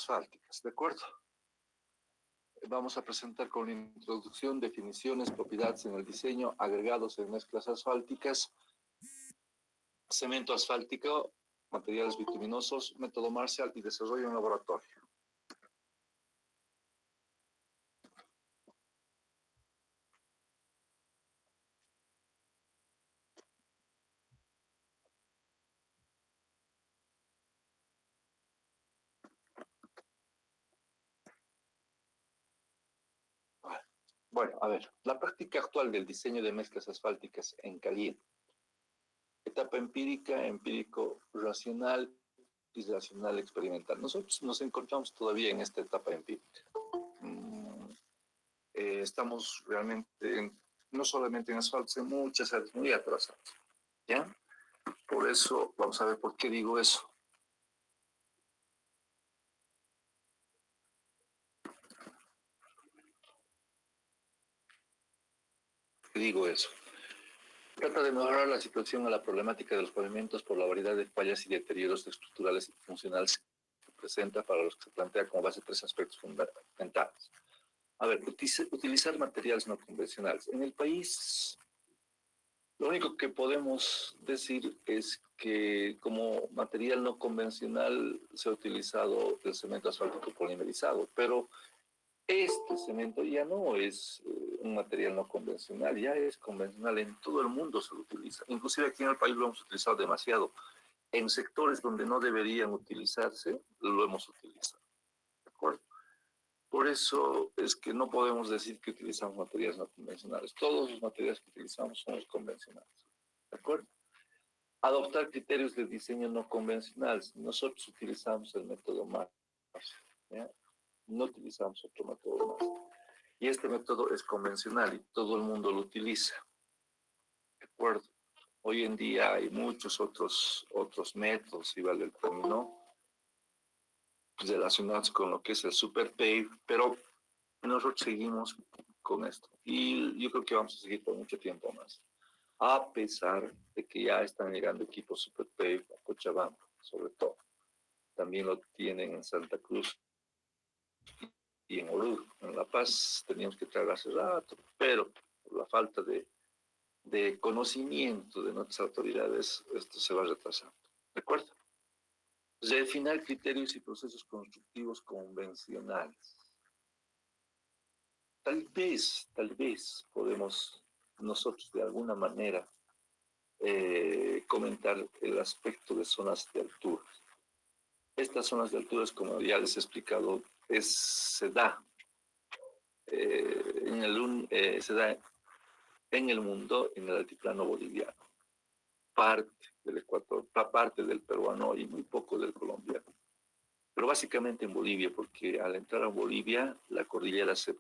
asfálticas, ¿de acuerdo? Vamos a presentar con la introducción, definiciones, propiedades en el diseño, agregados en mezclas asfálticas, cemento asfáltico, materiales bituminosos, método Marshall y desarrollo en laboratorio. Bueno, a ver, la práctica actual del diseño de mezclas asfálticas en caliente. Etapa empírica, empírico-racional y racional experimental. Nosotros nos encontramos todavía en esta etapa empírica. Estamos realmente, no solamente en asfalto, en muchas áreas muy atrasadas. ¿Ya? Por eso, vamos a ver por qué digo eso. Digo eso. Trata de mejorar la situación a la problemática de los pavimentos por la variedad de fallas y deterioros estructurales y funcionales que presenta, para los que se plantea como base tres aspectos fundamentales. A ver, utilizar materiales no convencionales. En el país, lo único que podemos decir es que como material no convencional se ha utilizado el cemento asfáltico polimerizado, pero este cemento ya no es un material no convencional, ya es convencional, en todo el mundo se lo utiliza. Inclusive aquí en el país lo hemos utilizado demasiado. En sectores donde no deberían utilizarse, lo hemos utilizado. ¿De acuerdo? Por eso es que no podemos decir que utilizamos materiales no convencionales. Todos los materiales que utilizamos son los convencionales. ¿De acuerdo? Adoptar criterios de diseño no convencionales. Nosotros utilizamos el método Marshall, ¿ya? No utilizamos otro método más. Y este método es convencional y todo el mundo lo utiliza. ¿De acuerdo? Hoy en día hay muchos otros métodos, si vale el término, relacionados con lo que es el super pave, pero nosotros seguimos con esto. Y yo creo que vamos a seguir por mucho tiempo más. A pesar de que ya están llegando equipos super pave a Cochabamba, sobre todo. También lo tienen en Santa Cruz y en Oruro. En La Paz teníamos que traer hace rato, pero por la falta de conocimiento de nuestras autoridades, esto se va retrasando. ¿De acuerdo? Refinar criterios y procesos constructivos convencionales. Tal vez podemos nosotros de alguna manera comentar el aspecto de zonas de altura. Estas zonas de alturas, como ya les he explicado, se da en el mundo, en el altiplano boliviano, parte del Ecuador, parte del peruano y muy poco del colombiano. Pero básicamente en Bolivia, porque al entrar a Bolivia, la cordillera se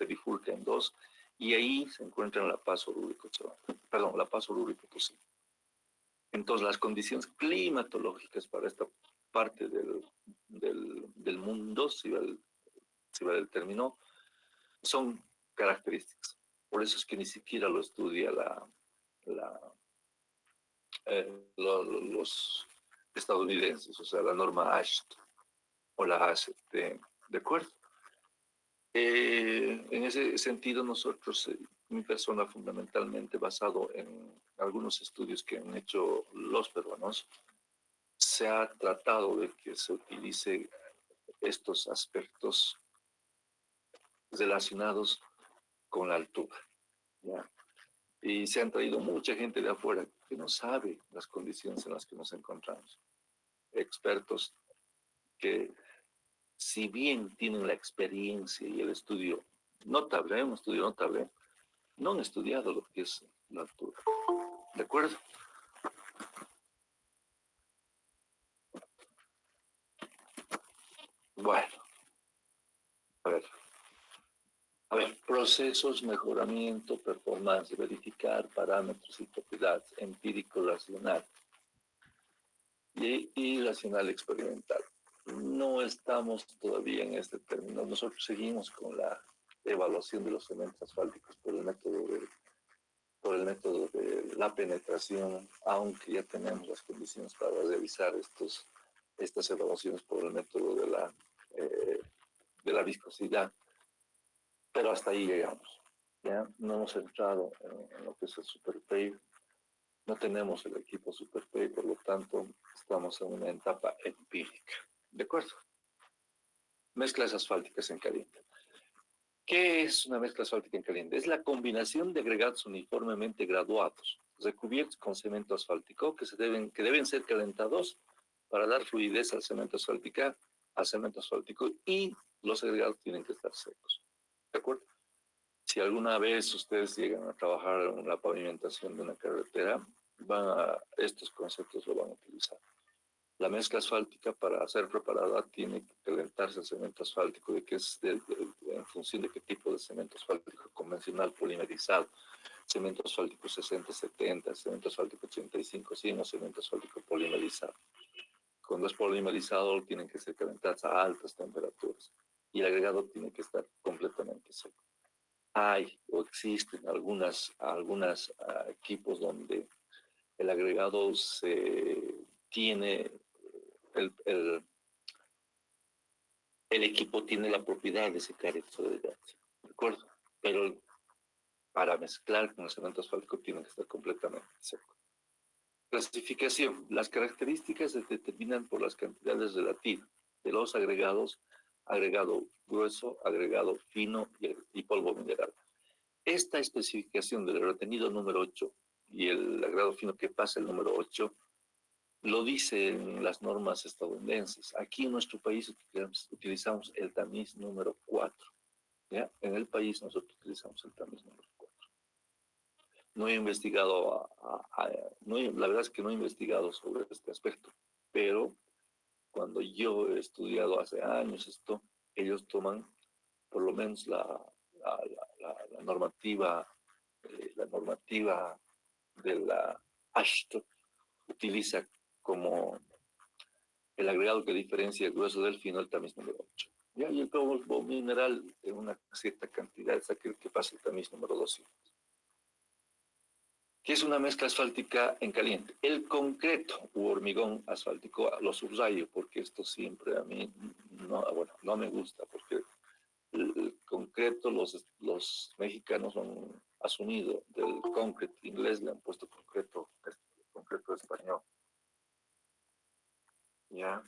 bifurca en dos, y ahí se encuentran La Paz, Oruro y Cochabamba. Perdón, La Paz, Oruro y Potosí. Entonces, las condiciones climatológicas para esta parte del mundo, si va el término, son características. Por eso es que ni siquiera lo estudia los estadounidenses, o sea, la norma ASHT o la ASHT, ¿de acuerdo? En ese sentido, nosotros, mi persona fundamentalmente basado en algunos estudios que han hecho los peruanos, se ha tratado de que se utilice estos aspectos relacionados con la altura, ¿ya? Y se han traído mucha gente de afuera que no sabe las condiciones en las que nos encontramos. Expertos que, si bien tienen la experiencia y el estudio notable, un estudio notable, no han estudiado lo que es la altura. ¿De acuerdo? Bueno, a ver, procesos, mejoramiento, performance, verificar parámetros y propiedades, empírico racional y racional experimental. No estamos todavía en este término. Nosotros seguimos con la evaluación de los cementos asfálticos por el método de la penetración, aunque ya tenemos las condiciones para realizar estos estas evaluaciones por el método de la viscosidad, pero hasta ahí llegamos. ¿Ya? No hemos entrado en lo que es el SuperPay, no tenemos el equipo SuperPay, por lo tanto estamos en una etapa empírica. ¿De acuerdo? Mezclas asfálticas en caliente. ¿Qué es una mezcla asfáltica en caliente? Es la combinación de agregados uniformemente graduados, recubiertos con cemento asfáltico, que deben ser calentados para dar fluidez al cemento asfáltico, y los agregados tienen que estar secos. ¿De acuerdo? Si alguna vez ustedes llegan a trabajar en la pavimentación de una carretera, estos conceptos lo van a utilizar. La mezcla asfáltica, para ser preparada, tiene que calentarse el cemento asfáltico, en función de qué tipo de cemento asfáltico convencional polimerizado. Cemento asfáltico 60-70, cemento asfáltico 85-100 o cemento asfáltico polimerizado. Cuando es polimerizado, tienen que ser calentados a altas temperaturas y el agregado tiene que estar completamente seco. Hay o existen algunos equipos donde el agregado el equipo tiene la propiedad de secar el agregado, ¿de acuerdo? Pero para mezclar con el cemento asfáltico tiene que estar completamente seco. Clasificación. Las características se determinan por las cantidades relativas de los agregados, agregado grueso, agregado fino y polvo mineral. Esta especificación del retenido número 8 y el agregado fino que pasa el número 8 lo dicen las normas estadounidenses. Aquí en nuestro país utilizamos el tamiz número 4. ¿Ya? En el país nosotros utilizamos el tamiz número 4. No he investigado, la verdad es que no he investigado sobre este aspecto, pero cuando yo he estudiado hace años esto, ellos toman por lo menos la normativa de la AASHTO, utiliza como el agregado que diferencia el grueso del fino el tamiz número 8. ¿Ya? Y el polvo mineral en una cierta cantidad es aquel que pasa el tamiz número 200. ¿Qué es una mezcla asfáltica en caliente? El concreto u hormigón asfáltico, lo subrayo porque esto siempre a mí no me gusta, porque el concreto, los mexicanos han asumido del concreto inglés, le han puesto concreto español. ¿Ya?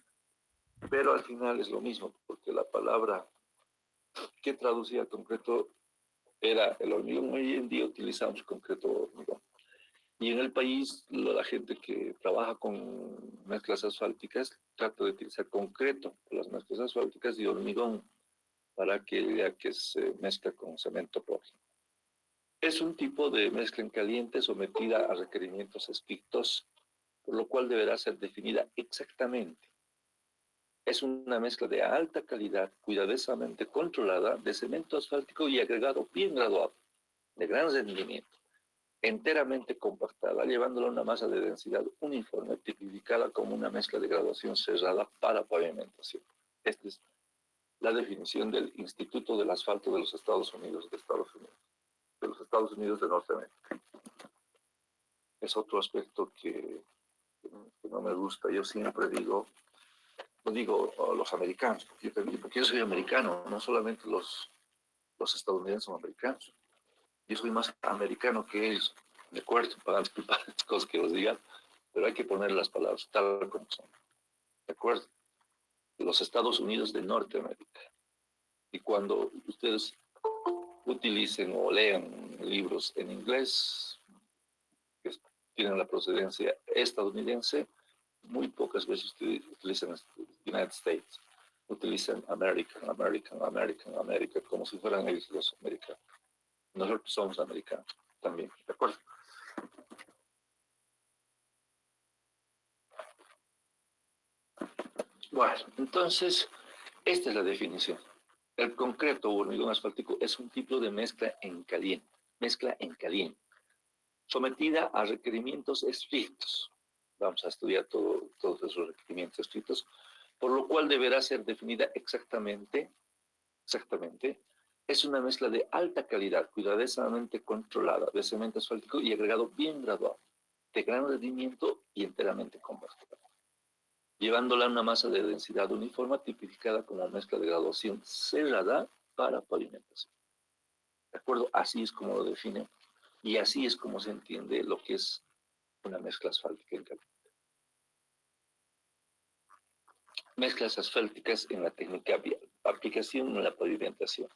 Pero al final es lo mismo, porque la palabra que traducía concreto era el hormigón. Hoy en día utilizamos concreto hormigón. Y en el país, la gente que trabaja con mezclas asfálticas trata de utilizar concreto para las mezclas asfálticas y hormigón para aquella que se mezcla con cemento próximo. Es un tipo de mezcla en caliente sometida a requerimientos estrictos, por lo cual deberá ser definida exactamente. Es una mezcla de alta calidad, cuidadosamente controlada, de cemento asfáltico y agregado bien graduado, de gran rendimiento, enteramente compactada, llevándola a una masa de densidad uniforme, tipificada como una mezcla de graduación cerrada para pavimentación. Esta es la definición del Instituto del Asfalto de los Estados Unidos de los Estados Unidos de Norteamérica. Es otro aspecto que no me gusta. Yo siempre digo, no digo los americanos, porque yo soy americano, no solamente los estadounidenses son americanos. Yo soy más americano que ellos, de acuerdo, para disculpar las cosas que os digan, pero hay que poner las palabras tal como son, de acuerdo. Los Estados Unidos de Norteamérica. Y cuando ustedes utilicen o lean libros en inglés que tienen la procedencia estadounidense, muy pocas veces utilizan United States. Utilizan American, como si fueran ellos los americanos. Nosotros somos americanos también, ¿de acuerdo? Bueno, entonces, esta es la definición. El concreto o hormigón asfáltico es un tipo de mezcla en caliente, sometida a requerimientos estrictos. Vamos a estudiar todos esos requerimientos estrictos, por lo cual deberá ser definida exactamente, es una mezcla de alta calidad, cuidadosamente controlada, de cemento asfáltico y agregado bien graduado, de gran rendimiento y enteramente compactada. llevándola a una masa de densidad uniforme tipificada como mezcla de graduación cerrada para pavimentación. ¿De acuerdo? Así es como lo define y así es como se entiende lo que es una mezcla asfáltica en caliente. Mezclas asfálticas en la técnica vial. Aplicación en la pavimentación.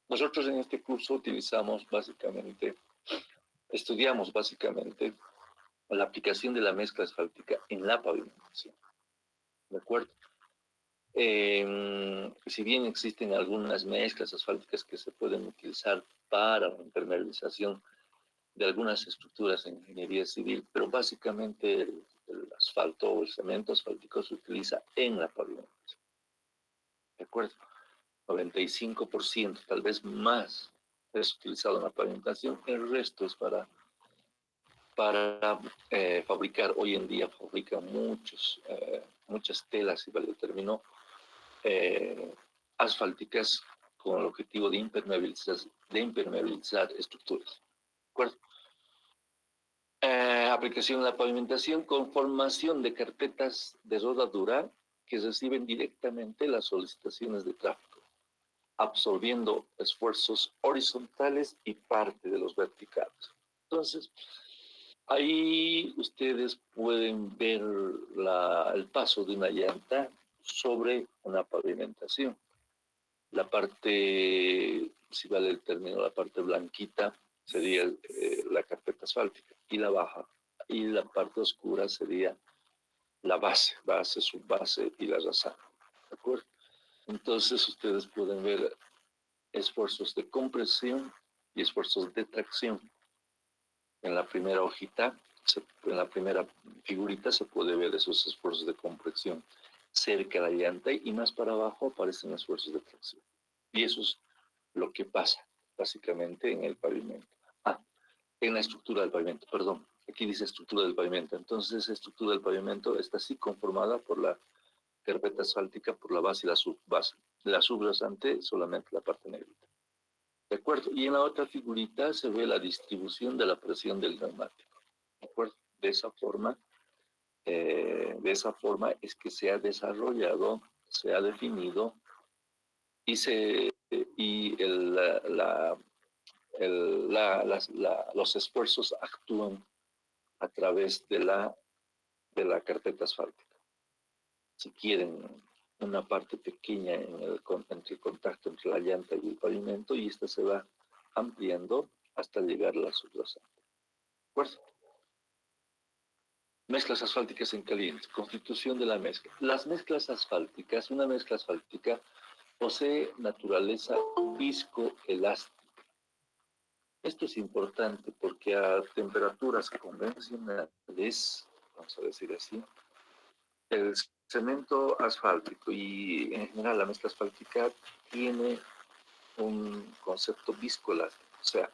Nosotros en este curso estudiamos básicamente la aplicación de la mezcla asfáltica en la pavimentación. ¿De acuerdo? Si bien existen algunas mezclas asfálticas que se pueden utilizar para la impermeabilización de algunas estructuras en ingeniería civil, pero básicamente el asfalto o el cemento asfáltico se utiliza en la pavimentación. ¿De acuerdo? 95%, tal vez más, es utilizado en la pavimentación, el resto es para fabricar. Hoy en día fabrican muchas telas, y vale el término, asfálticas con el objetivo de impermeabilizar estructuras. ¿De acuerdo? Aplicación en la pavimentación con formación de carpetas de rodadura que reciben directamente las solicitaciones de tráfico, absorbiendo esfuerzos horizontales y parte de los verticales. Entonces, ahí ustedes pueden ver el paso de una llanta sobre una pavimentación. La parte, si vale el término, la parte blanquita sería la carpeta asfáltica y la baja. Y la parte oscura sería la base, subbase y la rasada. ¿De acuerdo? Entonces ustedes pueden ver esfuerzos de compresión y esfuerzos de tracción. En la primera hojita, en la primera figurita se puede ver esos esfuerzos de compresión cerca de la llanta y más para abajo aparecen esfuerzos de tracción. Y eso es lo que pasa básicamente en el pavimento. En la estructura del pavimento, perdón. Aquí dice estructura del pavimento. Entonces, esa estructura del pavimento está así conformada por la carpeta asfáltica, por la base y la subbase. La subrasante, solamente la parte negrita. ¿De acuerdo? Y en la otra figurita se ve la distribución de la presión del neumático. ¿De acuerdo? De esa forma es que se ha desarrollado, se ha definido y los esfuerzos actúan a través de la carpeta asfáltica. Si quieren una parte pequeña entre el contacto entre la llanta y el pavimento, y esta se va ampliando hasta llegar a la subrasante. ¿De acuerdo? Mezclas asfálticas en caliente. Constitución de la mezcla. Las mezclas asfálticas, una mezcla asfáltica posee naturaleza viscoelástica. Esto es importante porque a temperaturas convencionales, vamos a decir así, el cemento asfáltico y en general la mezcla asfáltica tiene un concepto viscoelástico, o sea,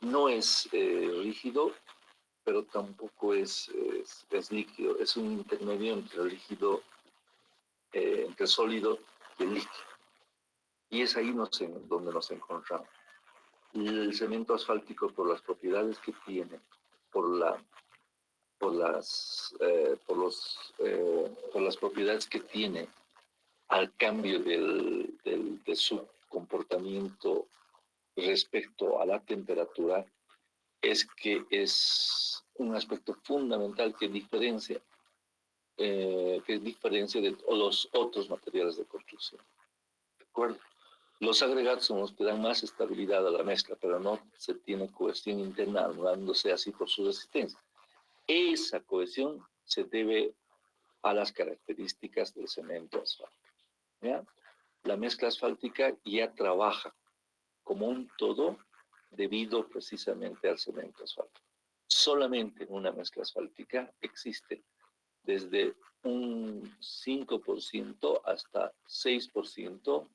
no es rígido, pero tampoco es líquido, es un intermedio entre el líquido, entre el sólido y el líquido. Y es ahí donde nos encontramos. El cemento asfáltico, por las propiedades que tiene, por las propiedades que tiene al cambio de su comportamiento respecto a la temperatura, es que es un aspecto fundamental que diferencia de los otros materiales de construcción. ¿De acuerdo? Los agregados son los que dan más estabilidad a la mezcla, pero no se tiene cohesión interna, anulándose así por su resistencia. Esa cohesión se debe a las características del cemento asfáltico. ¿Ya? La mezcla asfáltica ya trabaja como un todo debido precisamente al cemento asfáltico. Solamente en una mezcla asfáltica existe desde un 5% hasta 6%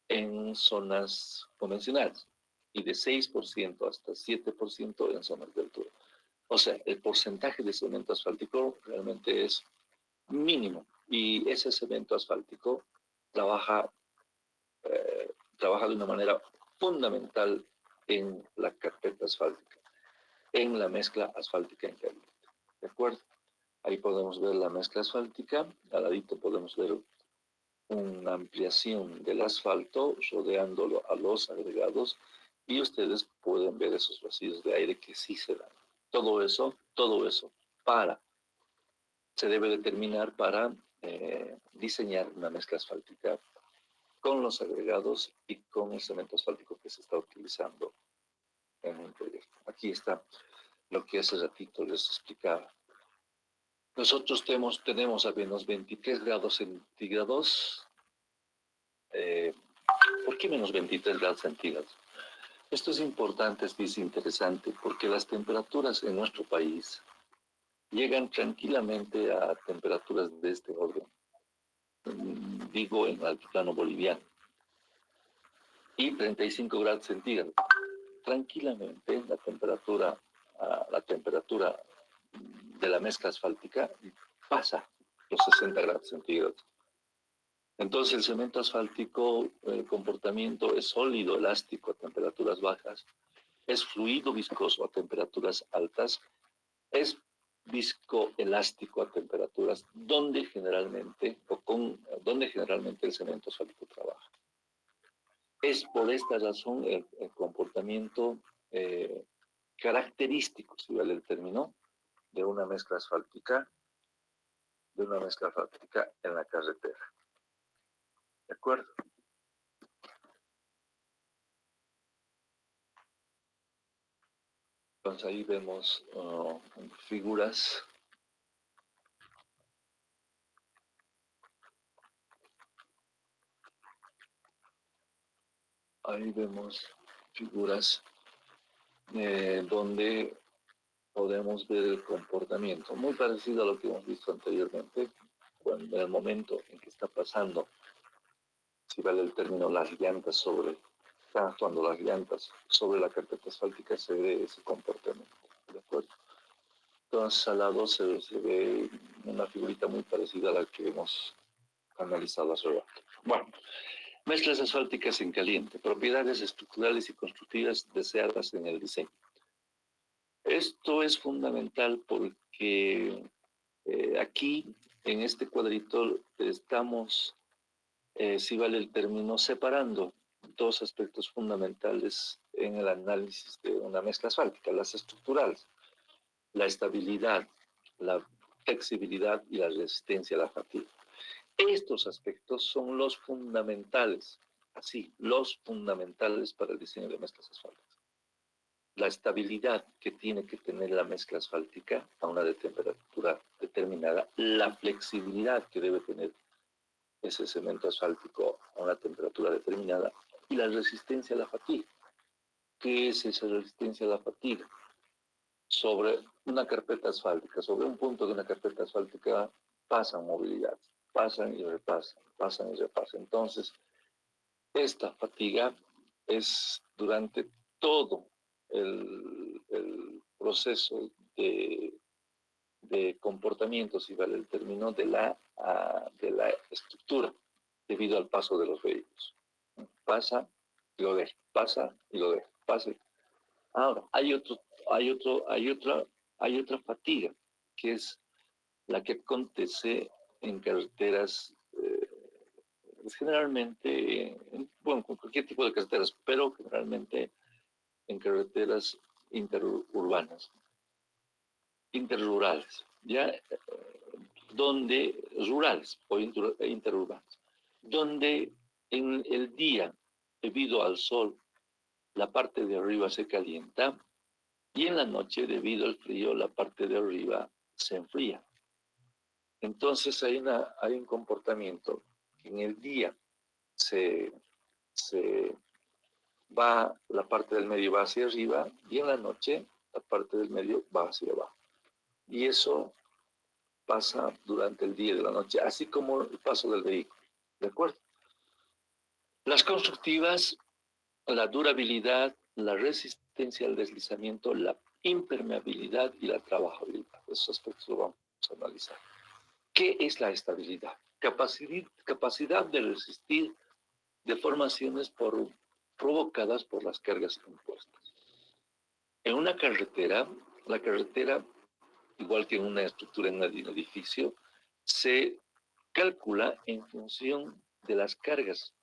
en zonas convencionales y de 6% hasta 7% en zonas de altura. O sea, el porcentaje de cemento asfáltico realmente es mínimo y ese cemento asfáltico trabaja de una manera fundamental en la carpeta asfáltica, en la mezcla asfáltica en caliente. ¿De acuerdo? Ahí podemos ver la mezcla asfáltica. Al ladito podemos ver una ampliación del asfalto rodeándolo a los agregados y ustedes pueden ver esos vacíos de aire que sí se dan. Todo eso se debe determinar para diseñar una mezcla asfáltica con los agregados y con el cemento asfáltico que se está utilizando en el proyecto. Aquí está lo que hace ratito les explicaba. Nosotros tenemos apenas 23 grados centígrados. ¿Por qué menos 23 grados centígrados? Esto es importante, es interesante, porque las temperaturas en nuestro país llegan tranquilamente a temperaturas de este orden, digo en el altiplano boliviano, y 35 grados centígrados. Tranquilamente la temperatura de la mezcla asfáltica pasa los 60 grados centígrados. Entonces el cemento asfáltico, el comportamiento es sólido, elástico a temperaturas bajas, es fluido viscoso a temperaturas altas, es viscoelástico a temperaturas donde generalmente el cemento asfáltico trabaja. Es por esta razón el comportamiento característico, si vale el término, de una mezcla asfáltica en la carretera. ¿De acuerdo? Entonces ahí vemos figuras. Ahí vemos figuras donde podemos ver el comportamiento, muy parecido a lo que hemos visto anteriormente, en el momento en que está pasando, si vale el término, están actuando las llantas sobre la carpeta asfáltica, se ve ese comportamiento. ¿De acuerdo? Entonces al lado se ve una figurita muy parecida a la que hemos analizado hace rato. Bueno, mezclas asfálticas en caliente, propiedades estructurales y constructivas deseadas en el diseño. Esto es fundamental porque aquí, en este cuadrito, estamos, si vale el término, separando dos aspectos fundamentales en el análisis de una mezcla asfáltica, las estructurales, la estabilidad, la flexibilidad y la resistencia a la fatiga. Estos aspectos son los fundamentales, los fundamentales para el diseño de mezclas asfálticas. La estabilidad que tiene que tener la mezcla asfáltica a una temperatura determinada, la flexibilidad que debe tener ese cemento asfáltico a una temperatura determinada y la resistencia a la fatiga. ¿Qué es esa resistencia a la fatiga? Sobre una carpeta asfáltica, sobre un punto de una carpeta asfáltica pasan movilidades, pasan y repasan, pasan y repasan. Entonces, esta fatiga es durante todo el proceso de comportamiento, si vale el término, de la estructura, debido al paso de los vehículos. Pasa y lo deja, pasa y lo deja, pasa. Ahora, hay otra fatiga, que es la que acontece en carreteras, generalmente, con cualquier tipo de carreteras, pero generalmente en carreteras interurbanas, interrurales, ya rurales o interurbanas, donde en el día, debido al sol, la parte de arriba se calienta y en la noche, debido al frío, la parte de arriba se enfría. Entonces hay un comportamiento que en el día la parte del medio va hacia arriba y en la noche la parte del medio va hacia abajo. Y eso pasa durante el día y de la noche, así como el paso del vehículo. ¿De acuerdo? Las constructivas, la durabilidad, la resistencia al deslizamiento, la impermeabilidad y la trabajabilidad. Esos aspectos lo vamos a analizar. ¿Qué es la estabilidad? Capacidad de resistir deformaciones provocadas por las cargas impuestas. En una carretera, la carretera igual que en una estructura en un edificio, se calcula en función de las cargas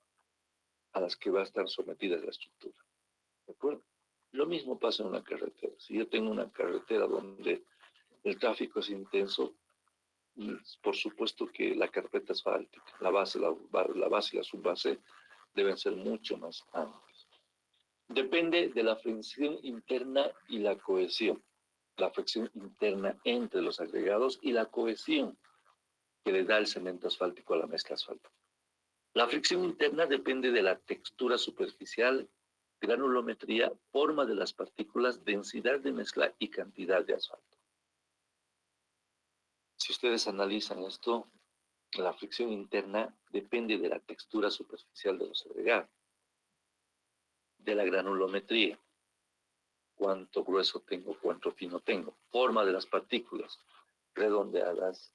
a las que va a estar sometida la estructura. ¿De acuerdo? Lo mismo pasa en una carretera. Si yo tengo una carretera donde el tráfico es intenso, por supuesto que la carpeta asfáltica, la base y la subbase deben ser mucho más amplias. Depende de la fricción interna y la cohesión. La fricción interna entre los agregados y la cohesión que le da el cemento asfáltico a la mezcla asfáltica. La fricción interna depende de la textura superficial, granulometría, forma de las partículas, densidad de mezcla y cantidad de asfalto. Si ustedes analizan esto, la fricción interna depende de la textura superficial de los agregados, de la granulometría, cuánto grueso tengo, cuánto fino tengo, forma de las partículas, redondeadas,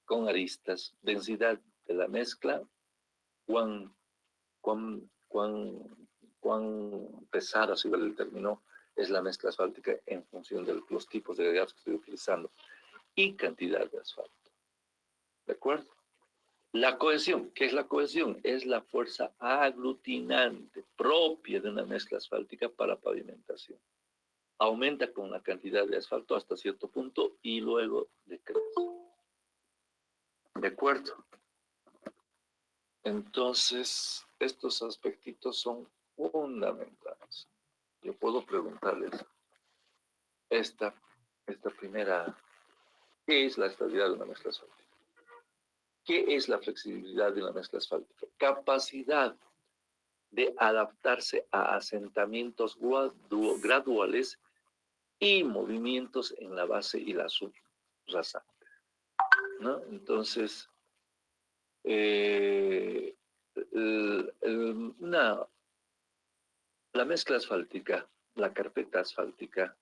con aristas, densidad de la mezcla, cuán pesada, si vale el término, es la mezcla asfáltica en función de los tipos de agregados que estoy utilizando y cantidad de asfalto. ¿De acuerdo? La cohesión, ¿qué es la cohesión? Es la fuerza aglutinante propia de una mezcla asfáltica para pavimentación. Aumenta con la cantidad de asfalto hasta cierto punto y luego decrece. ¿De acuerdo? Entonces, estos aspectitos son fundamentales. Yo puedo preguntarles esta primera, ¿qué es la estabilidad de una mezcla asfáltica? ¿Qué es la flexibilidad de una mezcla asfáltica? Capacidad de adaptarse a asentamientos graduales y movimientos en la base y la subrasante, ¿no? Entonces, la mezcla asfáltica, la carpeta asfáltica,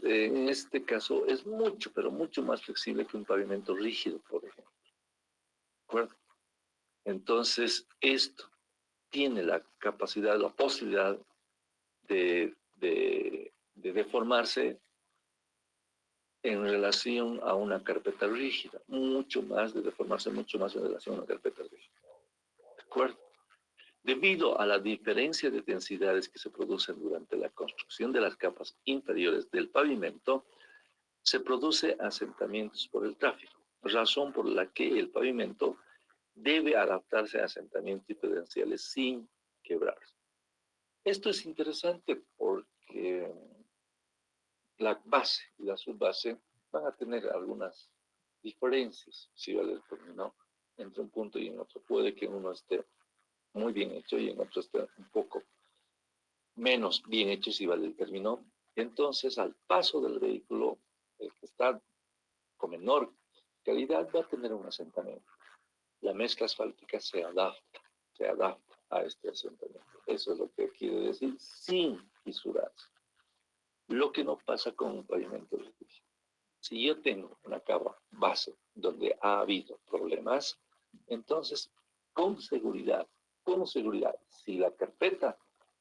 en este caso es mucho, pero mucho más flexible que un pavimento rígido, por ejemplo. ¿De acuerdo? Entonces, esto tiene la capacidad, la posibilidad de deformarse en relación a una carpeta rígida, de deformarse mucho más en relación a una carpeta rígida. ¿De acuerdo? Debido a la diferencia de densidades que se producen durante la construcción de las capas inferiores del pavimento, se produce asentamientos por el tráfico, razón por la que el pavimento debe adaptarse a asentamientos diferenciales sin quebrarse. Esto es interesante porque la base y la subbase van a tener algunas diferencias, si vale el término, entre un punto y en otro. Puede que uno esté muy bien hecho y en otro esté un poco menos bien hecho, si vale el término. Entonces, al paso del vehículo, el que está con menor calidad va a tener un asentamiento. La mezcla asfáltica se adapta a este asentamiento. Eso es lo que quiere decir sin fisurarse. Lo que no pasa con un pavimento rígido. Si yo tengo una cava base donde ha habido problemas, entonces con seguridad, si la carpeta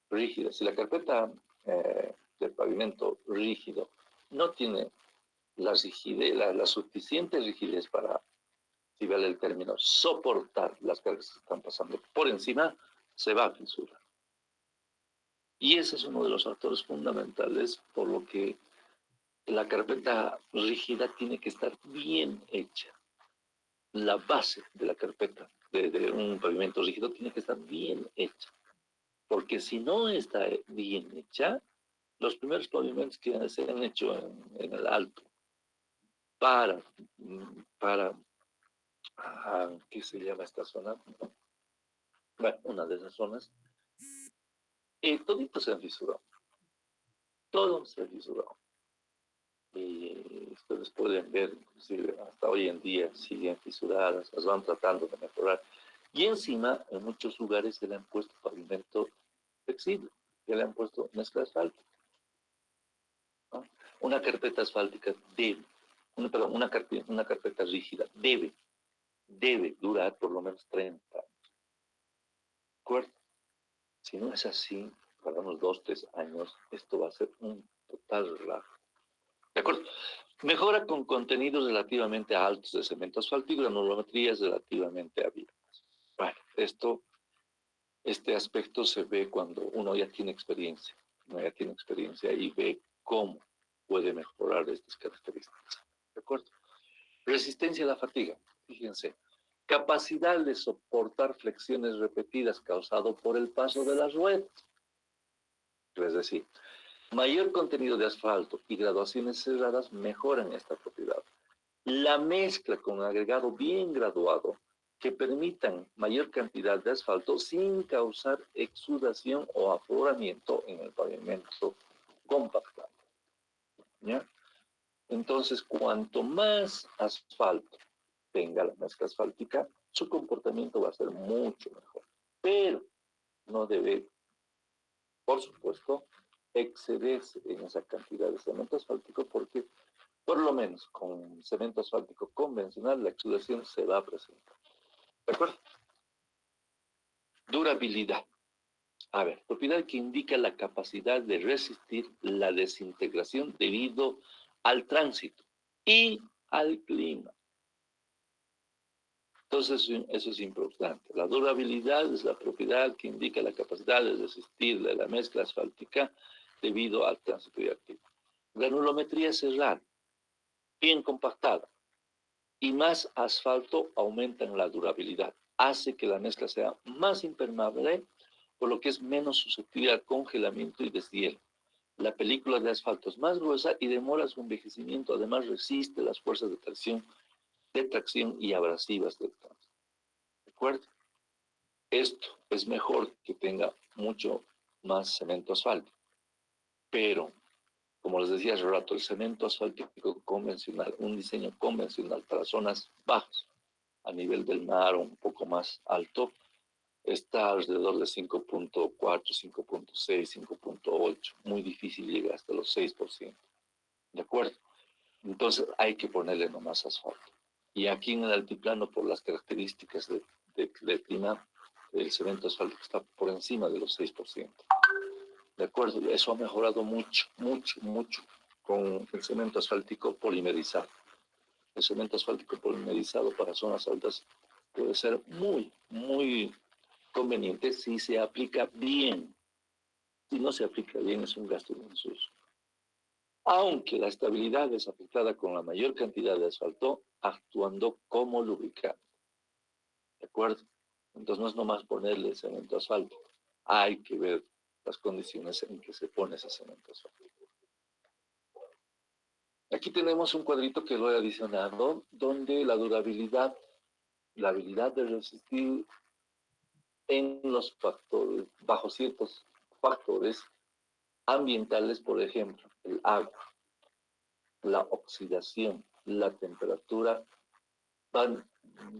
rígida, si la carpeta del pavimento rígido no tiene la suficiente rigidez para, si vale el término, soportar las cargas que están pasando por encima, se va a fisurar. Y ese es uno de los factores fundamentales por lo que la carpeta rígida tiene que estar bien hecha. La base de la carpeta de un pavimento rígido tiene que estar bien hecha. Porque si no está bien hecha, los primeros pavimentos que se han hecho en el alto para ¿qué se llama esta zona? Bueno, una de esas zonas, todito se han fisurado. Todo se ha fisurado. Y ustedes pueden ver, inclusive hasta hoy en día siguen fisuradas, las van tratando de mejorar. Y encima, en muchos lugares se le han puesto pavimento flexible, se le han puesto mezcla asfáltica, ¿no? Una carpeta asfáltica una carpeta rígida debe durar por lo menos 30 años. ¿De acuerdo? Si no es así, para unos 2, 3 años, esto va a ser un total relajo. ¿De acuerdo? Mejora con contenidos relativamente altos de cemento asfáltico y granulometrías relativamente abiertas. Bueno, este aspecto se ve cuando uno ya tiene experiencia. Uno ya tiene experiencia y ve cómo puede mejorar estas características. ¿De acuerdo? Resistencia a la fatiga. Fíjense. Capacidad de soportar flexiones repetidas causado por el paso de las ruedas. Es decir, mayor contenido de asfalto y graduaciones cerradas mejoran esta propiedad. La mezcla con agregado bien graduado que permitan mayor cantidad de asfalto sin causar exudación o afloramiento en el pavimento compactado. ¿Ya? Entonces, cuanto más asfalto tenga la mezcla asfáltica, su comportamiento va a ser mucho mejor. Pero no debe, por supuesto, excederse en esa cantidad de cemento asfáltico porque, por lo menos con cemento asfáltico convencional, la exudación se va a presentar. ¿De acuerdo? Durabilidad. A ver, propiedad que indica la capacidad de resistir la desintegración debido al tránsito y al clima. Entonces, eso es importante. La durabilidad es la propiedad que indica la capacidad de resistir la mezcla asfáltica debido al tránsito y al clima. Granulometría cerrada, bien compactada, y más asfalto aumentan la durabilidad. Hace que la mezcla sea más impermeable, por lo que es menos susceptible al congelamiento y deshielo. La película de asfalto es más gruesa y demora su envejecimiento. Además, resiste las fuerzas de tracción y abrasivas del tránsito. ¿De acuerdo? Esto es mejor que tenga mucho más cemento asfáltico. Pero, como les decía hace rato, el cemento asfáltico convencional, un diseño convencional para zonas bajas, a nivel del mar o un poco más alto, está alrededor de 5.4, 5.6, 5.8. Muy difícil llegar hasta los 6%. ¿De acuerdo? Entonces hay que ponerle nomás asfalto. Y aquí en el altiplano, por las características del clima, el cemento asfáltico está por encima de los 6%. ¿De acuerdo? Eso ha mejorado mucho, mucho, mucho con el cemento asfáltico polimerizado. El cemento asfáltico polimerizado para zonas altas puede ser muy, muy conveniente si se aplica bien. Si no se aplica bien, es un gasto de uso. Aunque la estabilidad es afectada con la mayor cantidad de asfalto, actuando como lubricante. ¿De acuerdo? Entonces no es nomás ponerle cemento asfáltico. Hay que ver las condiciones en que se pone ese cemento asfáltico. Aquí tenemos un cuadrito que lo he adicionado, donde la habilidad de resistir en los factores, bajo ciertos factores ambientales, por ejemplo, el agua, la oxidación, la temperatura, van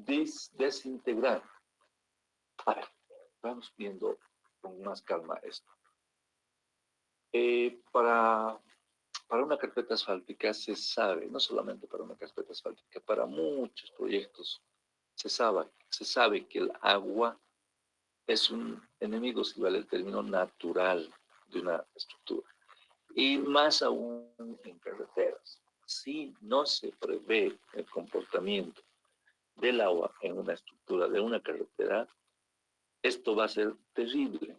desintegrando. A ver, vamos viendo con más calma esto. Para una carpeta asfáltica se sabe, no solamente para una carpeta asfáltica, para muchos proyectos se sabe que el agua es un enemigo, si vale el término, natural de una estructura. Y más aún en carreteras. Si no se prevé el comportamiento del agua en una estructura de una carretera, esto va a ser terrible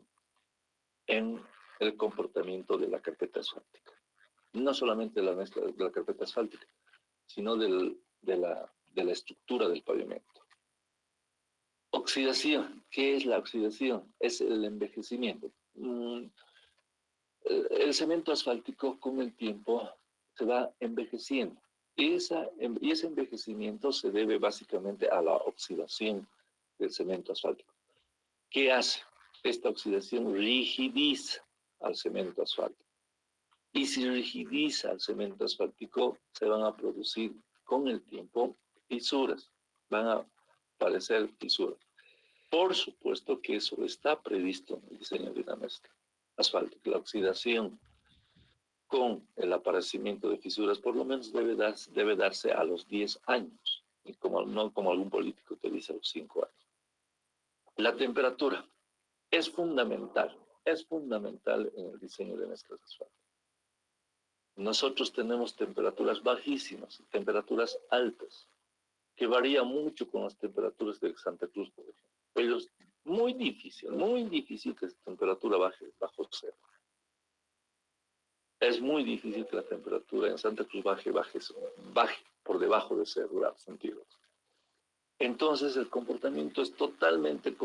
en el comportamiento de la carpeta asfáltica. No solamente la mezcla de la carpeta asfáltica, sino de la estructura del pavimento. Oxidación. ¿Qué es la oxidación? Es el envejecimiento. El cemento asfáltico con el tiempo se va envejeciendo. Y ese envejecimiento se debe básicamente a la oxidación del cemento asfáltico. ¿Qué hace? Esta oxidación rigidiza al cemento asfáltico. Y si rigidiza el cemento asfáltico, se van a producir con el tiempo fisuras. Van a aparecer fisuras. Por supuesto que eso está previsto en el diseño de una mezcla asfáltica. La oxidación con el aparecimiento de fisuras por lo menos debe darse a los 10 años, y no como algún político que dice a los 5 años. La temperatura es fundamental en el diseño de mezclas asfálticas. Nosotros tenemos temperaturas bajísimas, temperaturas altas, que varían mucho con las temperaturas de Santa Cruz, por ejemplo. Pero es muy difícil que la temperatura baje bajo cero. Es muy difícil que la temperatura en Santa Cruz baje por debajo de 0 grados centígrados. Entonces el comportamiento es totalmente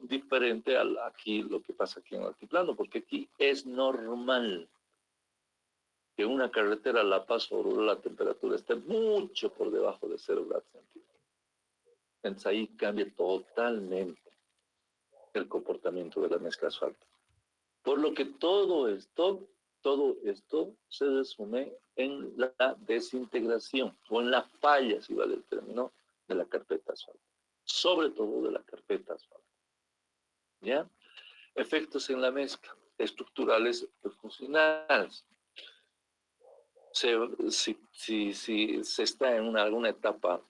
diferente a aquí, lo que pasa aquí en el altiplano, porque aquí es normal que en una carretera La Paz-Oruro la temperatura esté mucho por debajo de 0 grados centígrados. Entonces ahí cambia totalmente el comportamiento de la mezcla asfáltica. Por lo que todo esto se resume en la desintegración o en la falla, si vale el término, de la carpeta asfáltica. Sobre todo de la carpeta asfáltica. ¿Ya? Efectos en la mezcla, estructurales y funcionales. Si se está en alguna etapa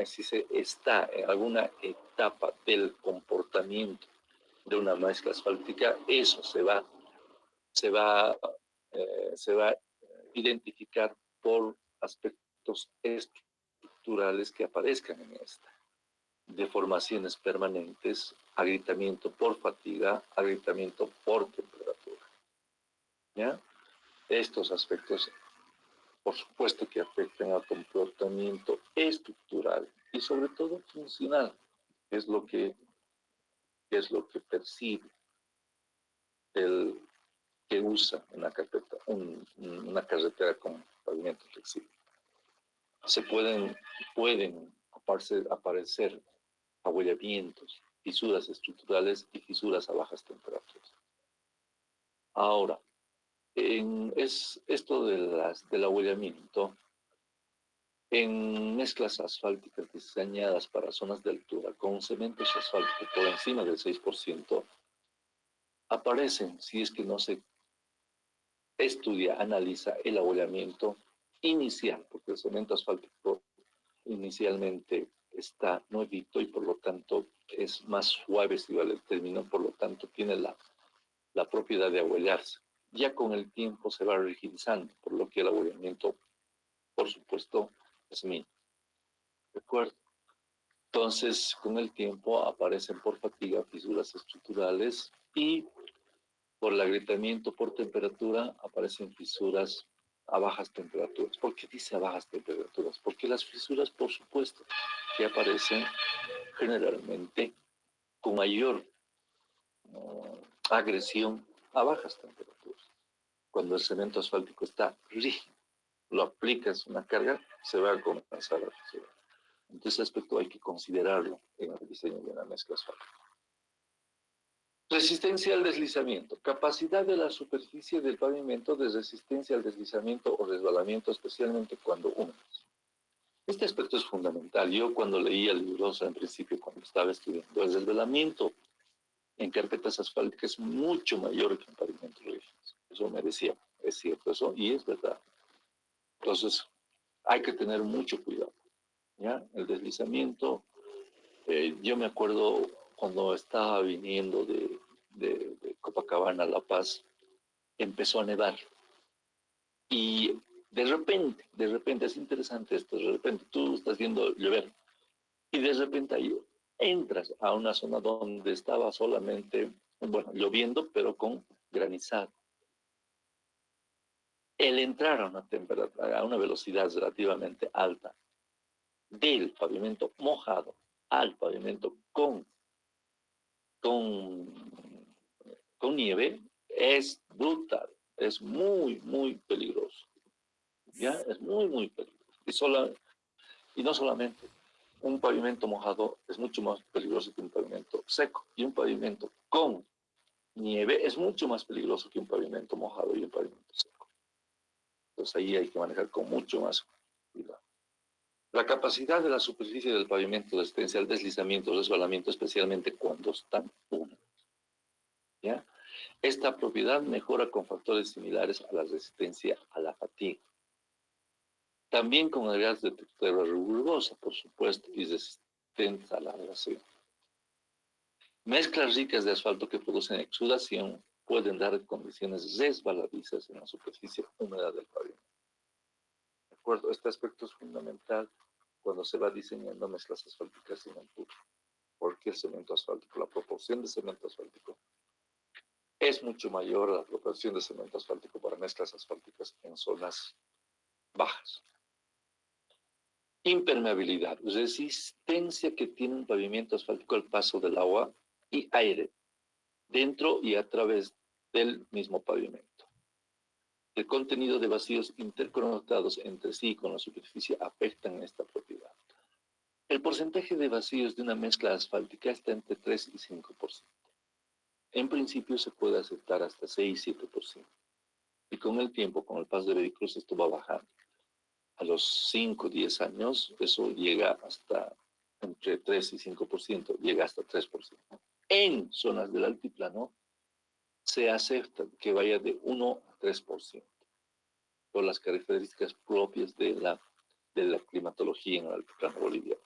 si se está en alguna etapa del comportamiento de una mezcla asfáltica, eso se va a identificar por aspectos estructurales que aparezcan en esta. Deformaciones permanentes, agrietamiento por fatiga, agrietamiento por temperatura. ¿Ya? Estos aspectos, por supuesto, que afectan al comportamiento estructural y sobre todo funcional, es lo que percibe el que usa una carretera con pavimento flexible. Pueden aparecer abollamientos, fisuras estructurales y fisuras a bajas temperaturas. Ahora, esto del abollamiento, en mezclas asfálticas diseñadas para zonas de altura con cementos asfálticos por encima del 6%, aparecen, si es que no se estudia, analiza el abollamiento inicial, porque el cemento asfáltico inicialmente está nuevito y por lo tanto es más suave, si vale el término, por lo tanto tiene la propiedad de abollarse. Ya con el tiempo se va rigidizando, por lo que el abollamiento, por supuesto, es mínimo. ¿De acuerdo? Entonces, con el tiempo aparecen por fatiga fisuras estructurales y por el agrietamiento por temperatura aparecen fisuras a bajas temperaturas. ¿Por qué dice a bajas temperaturas? Porque las fisuras, por supuesto, que aparecen generalmente con mayor agresión a bajas temperaturas. Cuando el cemento asfáltico está rígido, lo aplicas una carga, se va a comenzar a fisurar. Entonces, ese aspecto hay que considerarlo en el diseño de una mezcla asfáltica. Resistencia al deslizamiento. Capacidad de la superficie del pavimento de resistencia al deslizamiento o resbalamiento, especialmente cuando húmedos. Este aspecto es fundamental. Yo cuando leía el libro, en principio, cuando estaba estudiando, el resbalamiento en carpetas asfálticas es mucho mayor que en pavimentos rígidos. Eso me decía, es cierto eso, y es verdad. Entonces, hay que tener mucho cuidado. ¿Ya? El deslizamiento, yo me acuerdo cuando estaba viniendo de Copacabana a La Paz, empezó a nevar. Y de repente, es interesante esto, de repente tú estás viendo llover y de repente ahí entras a una zona donde estaba solamente, bueno, lloviendo, pero con granizado. El entrar a una velocidad relativamente alta del pavimento mojado al pavimento con nieve es brutal, es muy, muy peligroso. ¿Ya? Es muy, muy peligroso. Y no solamente, un pavimento mojado es mucho más peligroso que un pavimento seco. Y un pavimento con nieve es mucho más peligroso que un pavimento mojado y un pavimento seco. Entonces ahí hay que manejar con mucho más cuidado. La capacidad de la superficie del pavimento de resistencia al deslizamiento o resbalamiento, especialmente cuando están húmedos. ¿Ya? Esta propiedad mejora con factores similares a la resistencia a la fatiga. También con agregados de textura rugosa, por supuesto, y resistentes a la abrasión. Mezclas ricas de asfalto que producen exudación pueden dar condiciones resbaladizas en la superficie húmeda del pavimento. ¿De acuerdo? Este aspecto es fundamental cuando se va diseñando mezclas asfálticas sin altura, porque el cemento asfáltico, la proporción de cemento asfáltico es mucho mayor a la proporción de cemento asfáltico para mezclas asfálticas en zonas bajas. Impermeabilidad, resistencia que tiene un pavimento asfáltico al paso del agua y aire, dentro y a través del mismo pavimento. El contenido de vacíos interconectados entre sí con la superficie afectan esta propiedad. El porcentaje de vacíos de una mezcla asfáltica está entre 3 y 5%. En principio se puede aceptar hasta 6-7%. Y con el tiempo, con el paso de vehículos, esto va bajando. A los 5 o 10 años, eso llega hasta entre 3 y 5%, llega hasta 3%. En zonas del altiplano, se acepta que vaya de 1 a 3%, por las características propias de la climatología en el altiplano boliviano.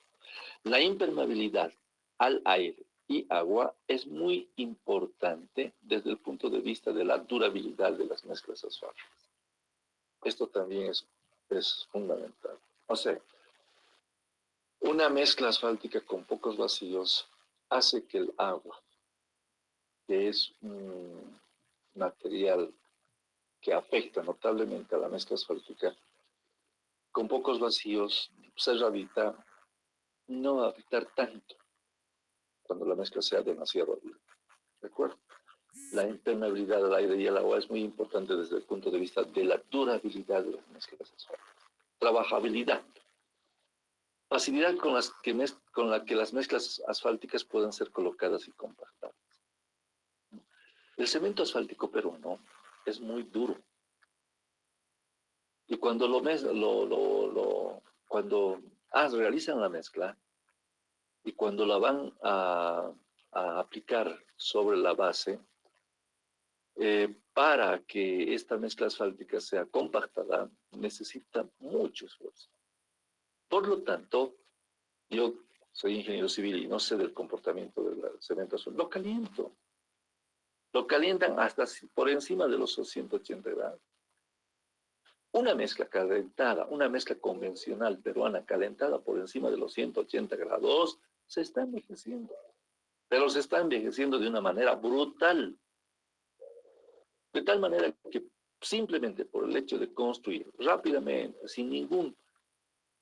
La impermeabilidad al aire y agua es muy importante desde el punto de vista de la durabilidad de las mezclas asfálticas. Esto también es fundamental. O sea, una mezcla asfáltica con pocos vacíos hace que el agua, que es un material que afecta notablemente a la mezcla asfáltica, con pocos vacíos, cerradita, no va a afectar tanto cuando la mezcla sea demasiado dura. ¿De acuerdo? La impermeabilidad del aire y el agua es muy importante desde el punto de vista de la durabilidad de las mezclas asfálticas. Trabajabilidad. Facilidad con la que las mezclas asfálticas pueden ser colocadas y compactadas. El cemento asfáltico peruano es muy duro. Y cuando realizan la mezcla y cuando la van a aplicar sobre la base, para que esta mezcla asfáltica sea compactada, necesita mucho esfuerzo. Por lo tanto, yo soy ingeniero civil y no sé del comportamiento del cemento asfáltico. Lo caliento. Lo calientan hasta por encima de los 180 grados. Una mezcla calentada, una mezcla convencional peruana calentada por encima de los 180 grados, se está envejeciendo. Pero se está envejeciendo de una manera brutal. De tal manera que simplemente por el hecho de construir rápidamente, sin ningún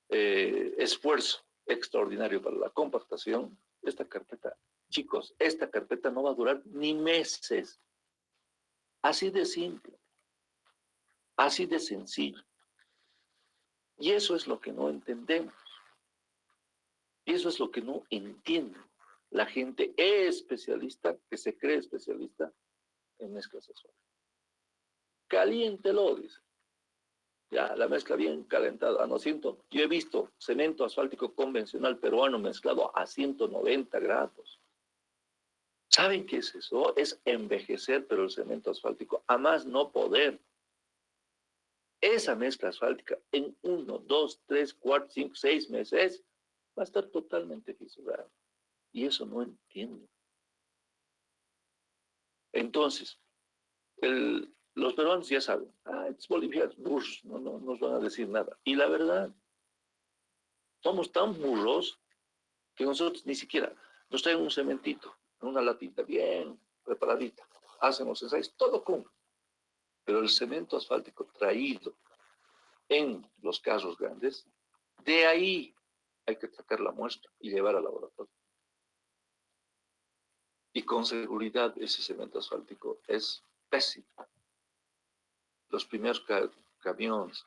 esfuerzo extraordinario para la compactación, esta carpeta, chicos, esta carpeta no va a durar ni meses. Así de simple, así de sencillo. Y eso es lo que no entendemos. Y eso es lo que no entiende la gente especialista, que se cree especialista en mezclas asfálticas. Caliéntelo, dice. Ya, la mezcla bien calentada. No siento, yo he visto cemento asfáltico convencional peruano mezclado a 190 grados. ¿Saben qué es eso? Es envejecer, pero el cemento asfáltico, a más no poder. Esa mezcla asfáltica en 1, 2, 3, 4, 5, 6 meses va a estar totalmente fisurada. Y eso no entiendo. Entonces, los peruanos ya saben, es bolivianos, burros, no nos van a decir nada. Y la verdad, somos tan burros que nosotros ni siquiera nos traen un cementito, una latita bien preparadita, hacen los ensayos, todo cumple. Pero el cemento asfáltico traído en los carros grandes, de ahí hay que sacar la muestra y llevar al laboratorio. Y con seguridad ese cemento asfáltico es pésimo. Los primeros camiones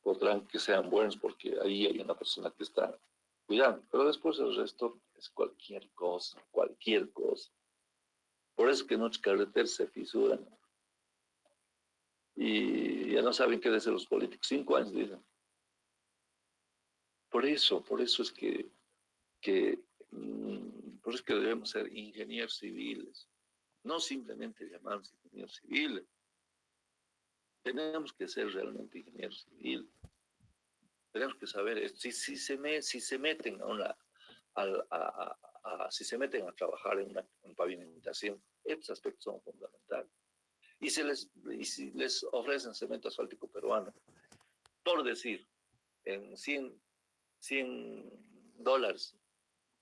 podrán que sean buenos porque ahí hay una persona que está cuidando, pero después el resto es cualquier cosa, cualquier cosa. Por eso es que nuestras carreteras se fisuran y ya no saben qué decir los políticos. 5 años dicen. Por eso es que por eso es que debemos ser ingenieros civiles, no simplemente llamarnos ingenieros civiles. Tenemos que ser realmente ingenieros civiles. Tenemos que saber, si se meten si se meten a trabajar en pavimentación, Estos aspectos son fundamentales. Y si les ofrecen cemento asfáltico peruano, por decir, en $100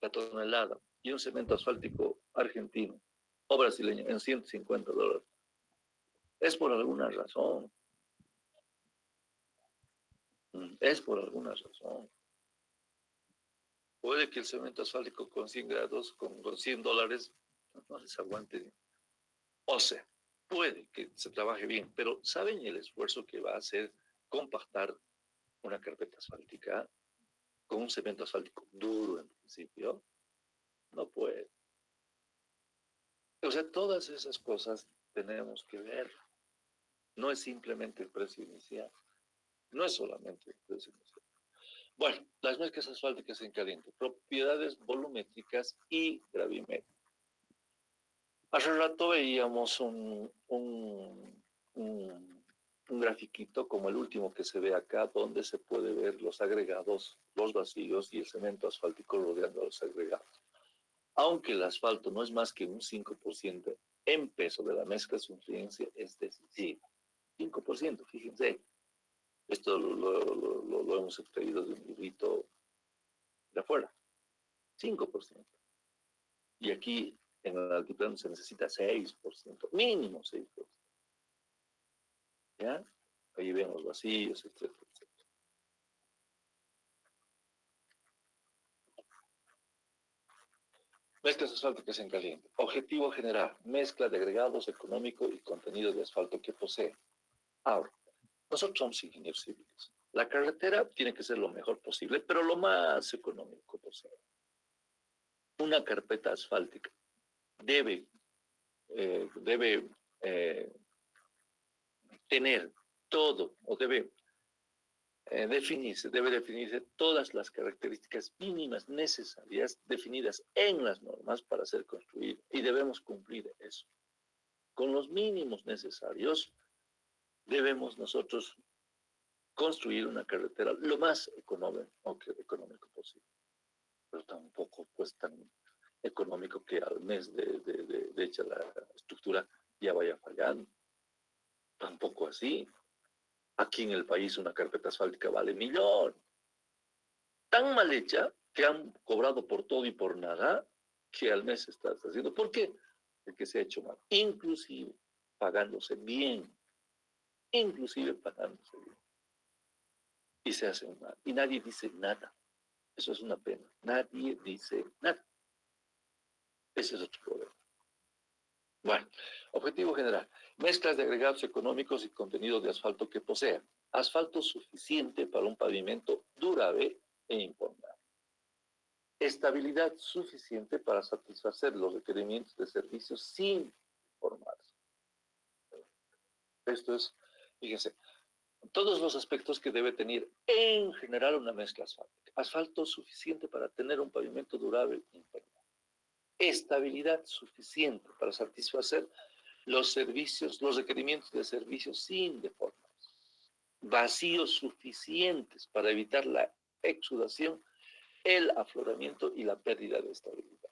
la tonelada, y un cemento asfáltico argentino o brasileño en $150, es por alguna razón. Es por alguna razón. Puede que el cemento asfáltico con 100 grados, con $100, no les aguante. O sea, puede que se trabaje bien, pero ¿saben el esfuerzo que va a hacer compactar una carpeta asfáltica con un cemento asfáltico duro en principio? No puede. O sea, todas esas cosas tenemos que ver. No es simplemente el precio inicial. No es solamente el precio inicial. Bueno, las mezclas asfálticas en caliente, propiedades volumétricas y gravimétricas. Hace rato veíamos un grafiquito como el último que se ve acá, donde se puede ver los agregados, los vacíos y el cemento asfáltico rodeando a los agregados. Aunque el asfalto no es más que un 5% en peso de la mezcla, su influencia es decisiva. 5%, fíjense. Esto lo hemos extraído de un librito de afuera. 5%. Y aquí en el altiplano se necesita 6%, mínimo 6%. ¿Ya? Ahí vemos vacíos, etcétera, etcétera. Mezclas asfálticas en caliente. Objetivo general, mezcla de agregados económico y contenido de asfalto que posee. Ahora, nosotros somos ingenieros civiles. La carretera tiene que ser lo mejor posible, pero lo más económico posible. Una carpeta asfáltica debe tener todo, o debe definirse todas las características mínimas necesarias definidas en las normas para ser construido, y debemos cumplir eso. Con los mínimos necesarios debemos nosotros construir una carretera lo más económico posible, pero tampoco pues tan económico que al mes de hecha la estructura ya vaya fallando. Tampoco así. Aquí en el país una carpeta asfáltica vale $1.000.000. Tan mal hecha que han cobrado por todo y por nada que al mes estás haciendo. ¿Por qué? Porque se ha hecho mal. Inclusive pagándose bien. Inclusive pagándose bien. Y se hace mal. Y nadie dice nada. Eso es una pena. Nadie dice nada. Ese es otro problema. Bueno, objetivo general. Mezclas de agregados económicos y contenido de asfalto que posea. Asfalto suficiente para un pavimento durable e imponable. Estabilidad suficiente para satisfacer los requerimientos de servicios sin formarse. Esto es, fíjense, todos los aspectos que debe tener en general una mezcla asfáltica. Asfalto suficiente para tener un pavimento durable e impermeable. Estabilidad suficiente para satisfacer los requerimientos de servicios sin deformarse. Vacíos suficientes para evitar la exudación, el afloramiento y la pérdida de estabilidad.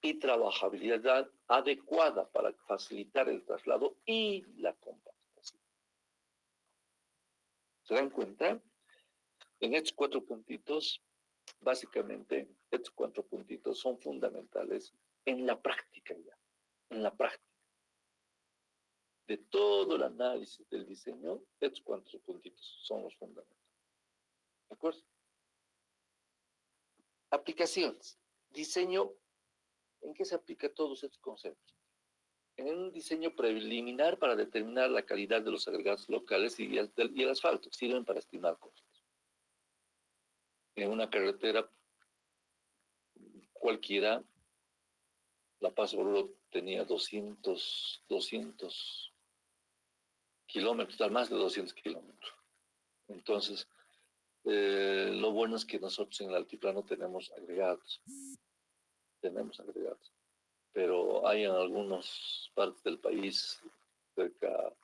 Y trabajabilidad adecuada para facilitar el traslado y la compactación. ¿Se dan cuenta? En estos 4 puntitos, básicamente, estos 4 puntitos son fundamentales en la práctica ya, en la práctica. De todo el análisis del diseño, estos 4 puntitos son los fundamentales. ¿De acuerdo? Aplicaciones. Diseño. ¿En qué se aplica todos estos conceptos? En un diseño preliminar para determinar la calidad de los agregados locales y el asfalto. Sirven para estimar costos. En una carretera cualquiera, La Paz Oruro tenía 200 kilómetros, más de 200 kilómetros. Entonces, lo bueno es que nosotros en el altiplano tenemos agregados. Pero hay en algunas partes del país, cerca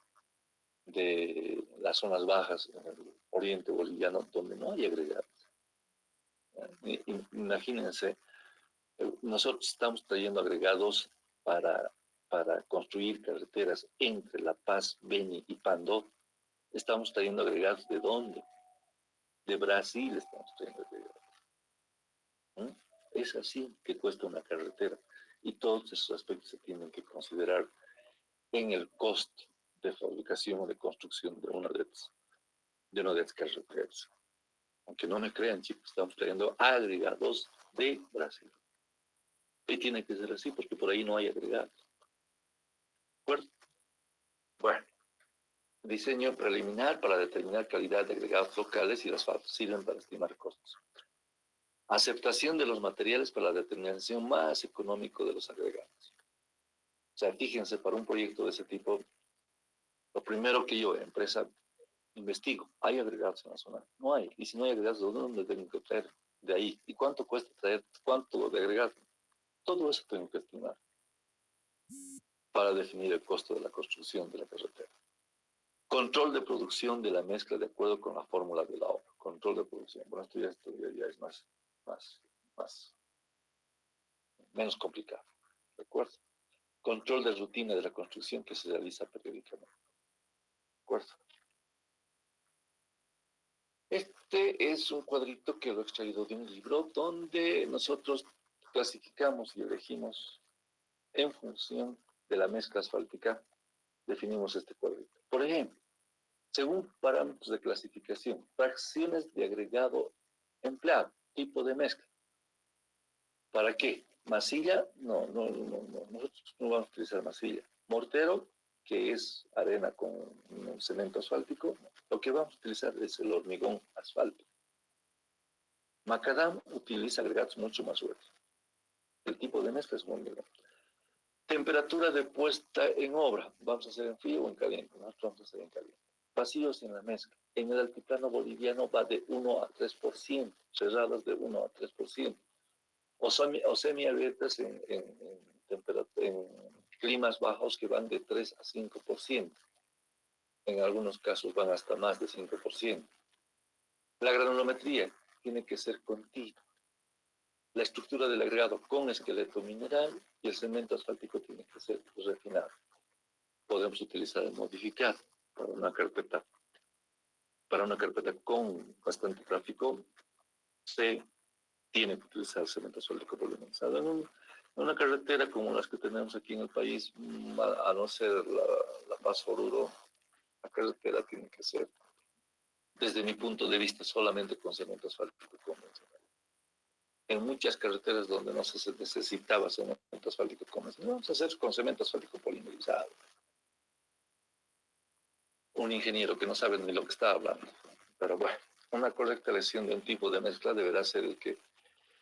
de las zonas bajas, en el oriente boliviano, donde no hay agregados. Imagínense, nosotros estamos trayendo agregados para, para construir carreteras entre La Paz, Beni y Pando, estamos trayendo agregados ¿de dónde? De Brasil estamos trayendo agregados. Es así que cuesta una carretera. Y todos esos aspectos se tienen que considerar en el costo de fabricación o de construcción de una de estas carreteras. Aunque no me crean, chicos, estamos trayendo agregados de Brasil. Y tiene que ser así, porque por ahí no hay agregados. ¿De acuerdo? Bueno, diseño preliminar para determinar calidad de agregados locales y los asfaltos sirven para estimar costos. Aceptación de los materiales para la determinación más económico de los agregados. O sea, fíjense, para un proyecto de ese tipo, lo primero que yo, empresa, investigo, ¿hay agregados en la zona? No hay. Y si no hay agregados, ¿de dónde tengo que traer? De ahí. ¿Y cuánto cuesta traer? ¿Cuánto de agregados? Todo eso tengo que estimar para definir el costo de la construcción de la carretera. Control de producción de la mezcla de acuerdo con la fórmula de la obra. Control de producción. Bueno, esto ya es menos complicado. ¿De acuerdo? Control de rutina de la construcción que se realiza periódicamente. ¿De acuerdo? Este es un cuadrito que lo he extraído de un libro donde nosotros clasificamos y elegimos en función de la mezcla asfáltica, definimos este cuadrito. Por ejemplo, según parámetros de clasificación, fracciones de agregado empleado, tipo de mezcla. ¿Para qué? Masilla, no, nosotros no vamos a utilizar masilla. Mortero, que es arena con un cemento asfáltico, lo que vamos a utilizar es el hormigón asfáltico. Macadam utiliza agregados mucho más suaves. El tipo de mezcla es un hormigón. Temperatura de puesta en obra, vamos a hacer en frío o en caliente, nosotros vamos a hacer en caliente. Vacíos en la mezcla. En el altiplano boliviano va de 1 a 3%, cerradas de 1 a 3%. O semiabiertas en climas bajos que van de 3 a 5%. En algunos casos van hasta más de 5%. La granulometría tiene que ser continua. La estructura del agregado con esqueleto mineral y el cemento asfáltico tiene que ser refinado. Podemos utilizar el modificado para una carpeta con bastante tráfico. Se tiene que utilizar cemento asfáltico polimerizado. En una carretera como las que tenemos aquí en el país, a no ser la Paz Oruro, la carretera tiene que ser, desde mi punto de vista, solamente con cemento asfáltico convencional. En muchas carreteras donde no se necesitaba cemento asfáltico convencional, vamos a hacer con cemento asfáltico polimerizado. Un ingeniero que no sabe ni lo que está hablando. Pero bueno, una correcta elección de un tipo de mezcla deberá ser el que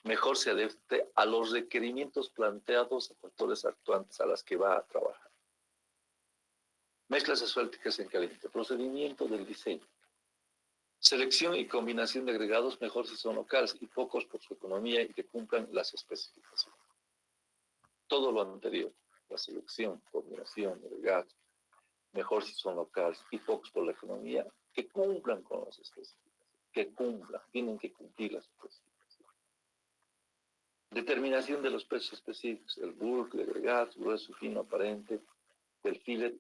mejor se adapte a los requerimientos planteados a factores actuantes a las que va a trabajar. Mezclas asfálticas en caliente. Procedimiento del diseño. Selección y combinación de agregados mejor si son locales y pocos por su economía y que cumplan las especificaciones. Todo lo anterior, la selección, combinación, agregados, mejor si son locales y pocos por la economía, que cumplan con las especificaciones, que cumplan, tienen que cumplir las especificaciones. Determinación de los precios específicos, el bulk, el agregado, grueso, fino, aparente, del fillet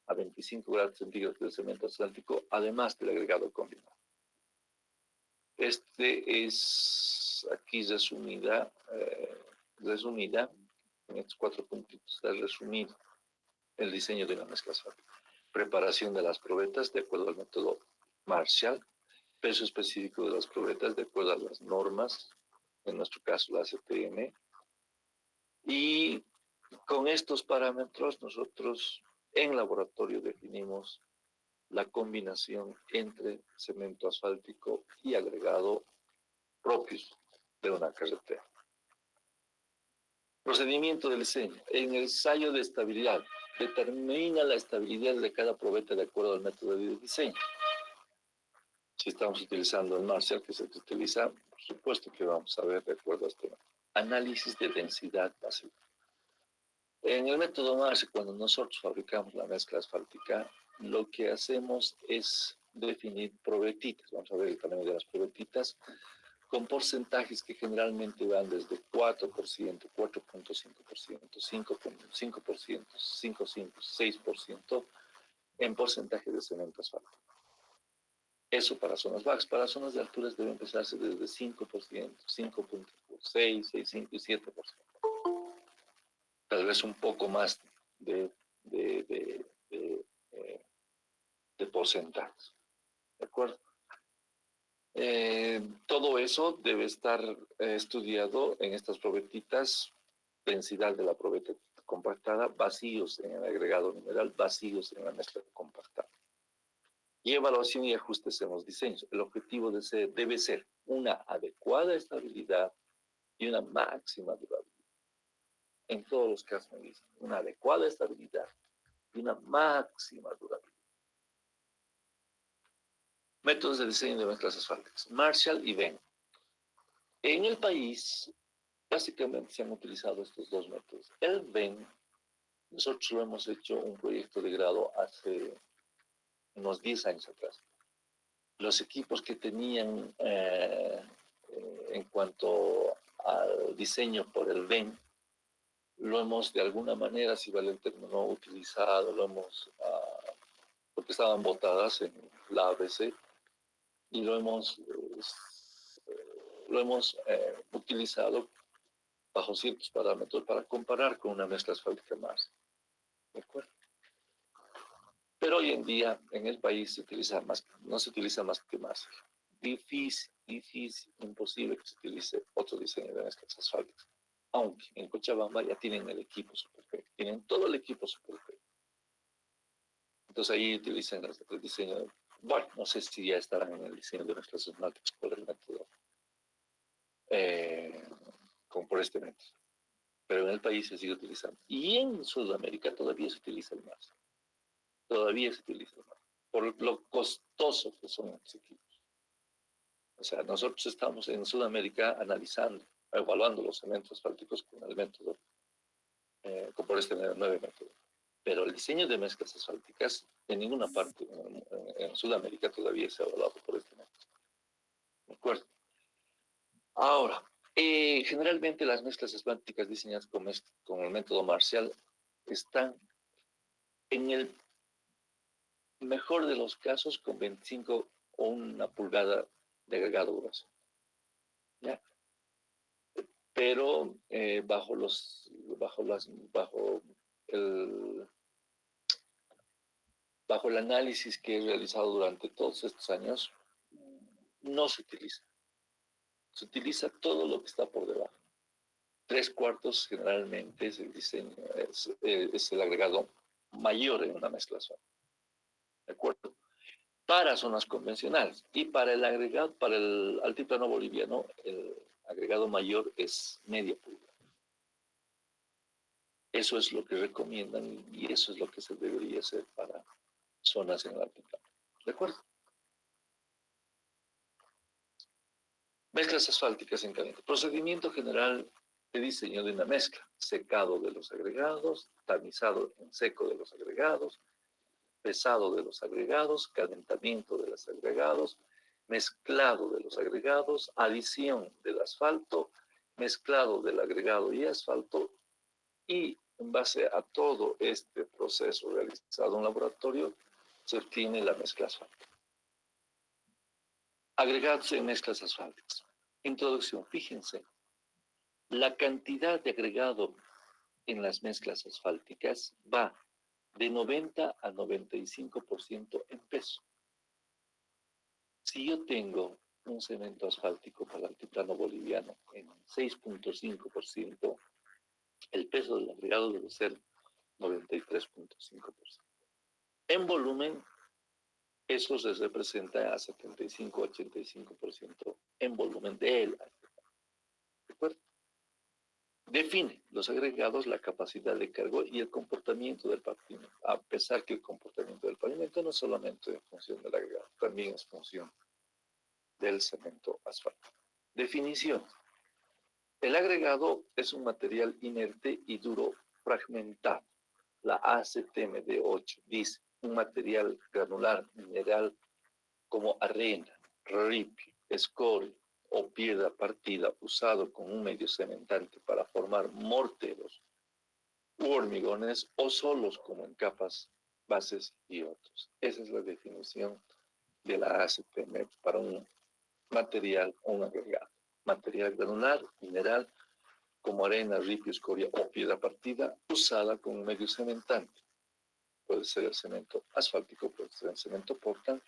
a 25 grados centígrados del cemento asfáltico, además del agregado combinado. Este es aquí resumida en estos 4 puntitos, está resumido el diseño de la mezcla asfáltica. Preparación de las probetas de acuerdo al método Marshall, peso específico de las probetas de acuerdo a las normas, en nuestro caso la CPM, y con estos parámetros nosotros en laboratorio definimos la combinación entre cemento asfáltico y agregado propios de una carretera. Procedimiento de diseño. En el ensayo de estabilidad, determina la estabilidad de cada probeta de acuerdo al método de diseño. Si estamos utilizando el Marshall, que se utiliza, por supuesto que vamos a ver de acuerdo a este análisis de densidad básica. En el método Marshall, cuando nosotros fabricamos la mezcla asfáltica, lo que hacemos es definir probetitas. Vamos a ver el tamaño de las probetitas. con porcentajes que generalmente van desde 4%, 4.5%, 5%, 5,5%, 6% en porcentaje de cemento asfáltico. Eso para zonas bajas. Para zonas de alturas debe empezarse desde 5%, 5.6, 6,5 y 7%. Tal vez un poco más de porcentajes. ¿De acuerdo? Todo eso debe estar estudiado en estas probetitas, densidad de la probeta compactada, vacíos en el agregado mineral, vacíos en la mezcla compactada. Y evaluación y ajustes en los diseños. El objetivo debe ser una adecuada estabilidad y una máxima durabilidad. En todos los casos me dicen, una adecuada estabilidad y una máxima durabilidad. Métodos de diseño de mezclas asfálticas. Marshall y Venn. En el país, básicamente se han utilizado estos dos métodos. El Venn, nosotros lo hemos hecho un proyecto de grado hace unos 10 años atrás. Los equipos que tenían en cuanto al diseño por el Venn, lo hemos de alguna manera, si vale el término, utilizado, lo hemos, porque estaban botadas en la ABC, y lo hemos utilizado bajo ciertos parámetros para comparar con una mezcla asfáltica más. ¿De acuerdo? Pero hoy en día en el país no se utiliza más que más. Difícil, imposible que se utilice otro diseño de mezclas asfálticas. Aunque en Cochabamba ya tienen el equipo superfecto, tienen todo el equipo superfecto. Entonces ahí utilizan el diseño, bueno, no sé si ya estarán en el diseño de mezclas asfálticas por el método, por este método. Pero en el país se sigue utilizando. Y en Sudamérica todavía se utiliza el más. Todavía se utiliza el más. Por lo costoso que son los equipos. O sea, nosotros estamos en Sudamérica analizando, evaluando los cementos asfálticos con el método, por este nuevo método. Pero el diseño de mezclas asfálticas en ninguna parte en Sudamérica todavía se ha evaluado por este método. ¿De acuerdo? Ahora, generalmente las mezclas asfálticas diseñadas con el método Marshall están en el mejor de los casos con 25 o 1 pulgada de agregado grueso. ¿Ya? Pero bajo el análisis que he realizado durante todos estos años, no se utiliza. Se utiliza todo lo que está por debajo. 3/4 generalmente es el diseño, es el agregado mayor en una mezcla asfáltica. ¿De acuerdo? Para zonas convencionales. Y para el altiplano boliviano, el agregado mayor es media pulgada. Eso es lo que recomiendan y eso es lo que se debería hacer para zonas en el altiplano. ¿De acuerdo? Mezclas asfálticas en caliente. Procedimiento general de diseño de una mezcla. Secado de los agregados, tamizado en seco de los agregados, pesado de los agregados, calentamiento de los agregados, mezclado de los agregados, adición del asfalto, mezclado del agregado y asfalto, y en base a todo este proceso realizado en laboratorio, se obtiene la mezcla asfáltica. Agregados en mezclas asfálticas. Introducción. Fíjense, la cantidad de agregado en las mezclas asfálticas va de 90 a 95% en peso. Si yo tengo un cemento asfáltico para el altiplano boliviano en 6.5%, el peso del agregado debe ser 93.5%. En volumen, eso se representa a 75-85% en volumen del agregado. ¿De acuerdo? Define los agregados, la capacidad de cargo y el comportamiento del pavimento, a pesar que el comportamiento del pavimento no es solamente en función del agregado, también es función del cemento asfáltico. Definición. El agregado es un material inerte y duro fragmentado. La ACTMD8 dice un material granular mineral como arena, ripio, escoria, o piedra partida usado con un medio cementante para formar morteros u hormigones o solos como en capas, bases y otros. Esa es la definición de la ACPM para un material o un agregado. Material granular, mineral, como arena, ripio, escoria o piedra partida, usada con un medio cementante. Puede ser el cemento asfáltico, puede ser el cemento Portland,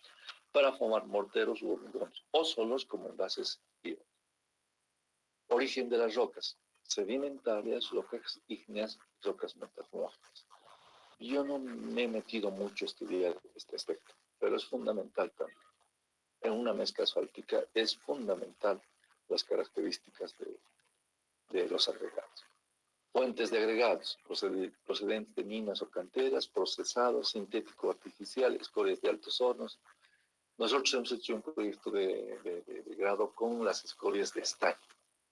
para formar morteros u hormigones, o solos como en bases y otros. Origen de las rocas: sedimentarias, rocas ígneas, rocas metamórficas. Yo no me he metido mucho a estudiar este aspecto, pero es fundamental también. En una mezcla asfáltica es fundamental las características de los agregados. Fuentes de agregados, procedentes de minas o canteras, procesados, sintético artificial, escorias de altos hornos. Nosotros hemos hecho un proyecto de grado con las escorias de estaño.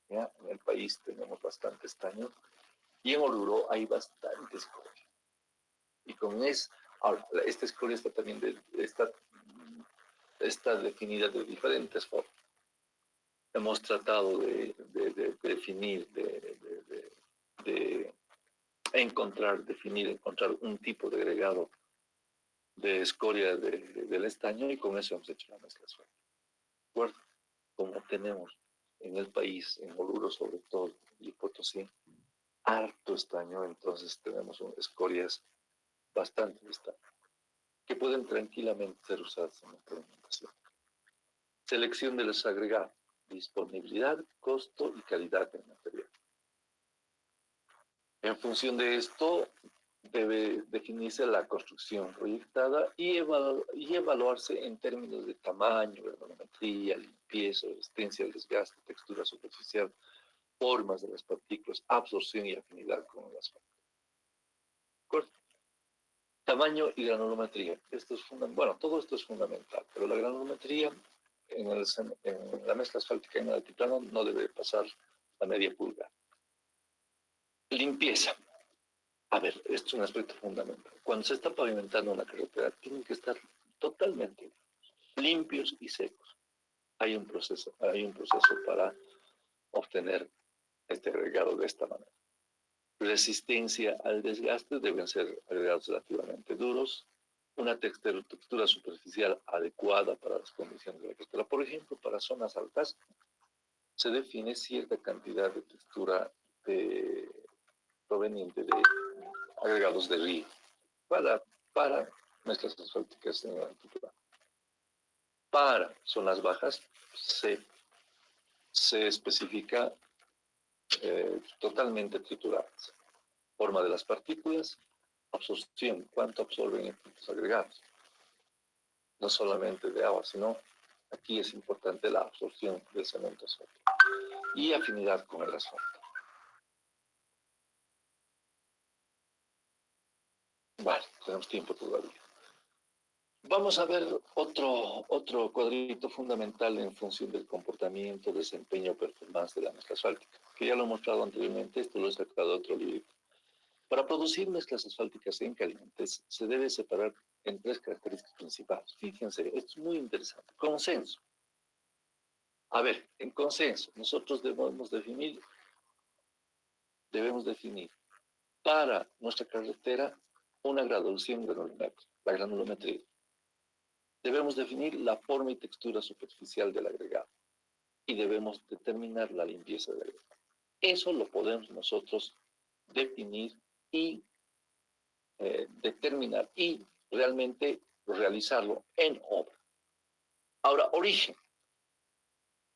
¿Ya? En el país tenemos bastante estaño y en Oruro hay bastante escoria. Y con ahora, esta escoria está también está definida de diferentes formas. Hemos tratado de definir, de encontrar un tipo de agregado de escoria del estaño y con eso hemos hecho la mezcla suave. Bueno, como tenemos en el país, en Oruro sobre todo, y Potosí, harto estaño, entonces tenemos escorias bastante de estaño, que pueden tranquilamente ser usadas en la pavimentación. Selección de los agregados: disponibilidad, costo y calidad del material. En función de esto, debe definirse la construcción proyectada y evaluarse en términos de tamaño, ergonometría, limpieza, resistencia al desgaste, textura superficial, formas de las partículas, absorción y afinidad con el asfalto. Tamaño y granulometría. Bueno, todo esto es fundamental, pero la granulometría en la mezcla asfáltica en el altiplano no debe pasar la media pulgada. Limpieza. A ver, esto es un aspecto fundamental. Cuando se está pavimentando una carretera, tienen que estar totalmente limpios y secos. Hay un proceso para obtener este agregado de esta manera. Resistencia al desgaste: deben ser agregados relativamente duros. Una textura superficial adecuada para las condiciones de la carretera. Por ejemplo, para zonas altas se define cierta cantidad de textura proveniente de agregados de río para mezclas asfálticas en la altitud. Para zonas bajas se especifica totalmente trituradas. Forma de las partículas, absorción, cuánto absorben estos agregados. No solamente de agua, sino aquí es importante la absorción del cemento asfáltico y afinidad con el asfalto. Vale, tenemos tiempo todavía. Vamos a ver otro cuadrito fundamental en función del comportamiento, desempeño, performance de la mezcla asfáltica, que ya lo he mostrado anteriormente. Esto lo he sacado de otro libro. Para producir mezclas asfálticas en calientes se debe separar en tres características principales. Fíjense, esto es muy interesante. Consenso. A ver, en consenso, nosotros debemos definir para nuestra carretera una graduación granulométrica, la granulometría. Debemos definir la forma y textura superficial del agregado y debemos determinar la limpieza del agregado. Eso lo podemos nosotros definir y determinar y realmente realizarlo en obra. Ahora, origen.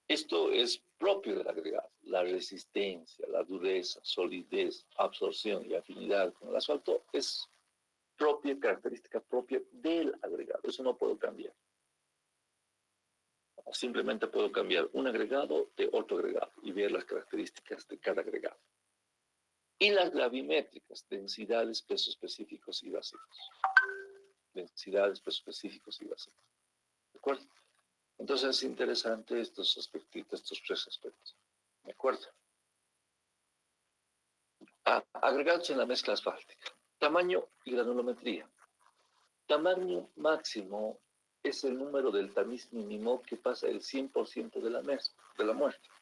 Esto es propio del agregado. La resistencia, la dureza, solidez, absorción y afinidad con el asfalto es característica propia del agregado. Eso no puedo cambiar. Simplemente puedo cambiar un agregado de otro agregado y ver las características de cada agregado. Y las gravimétricas: densidades, pesos específicos y básicos. Densidades, pesos específicos y básicos. ¿De acuerdo? Entonces es interesante estos tres aspectos. ¿De acuerdo? Agregados en la mezcla asfáltica. Tamaño y granulometría. Tamaño máximo es el número del tamiz mínimo que pasa el 100% de la muestra.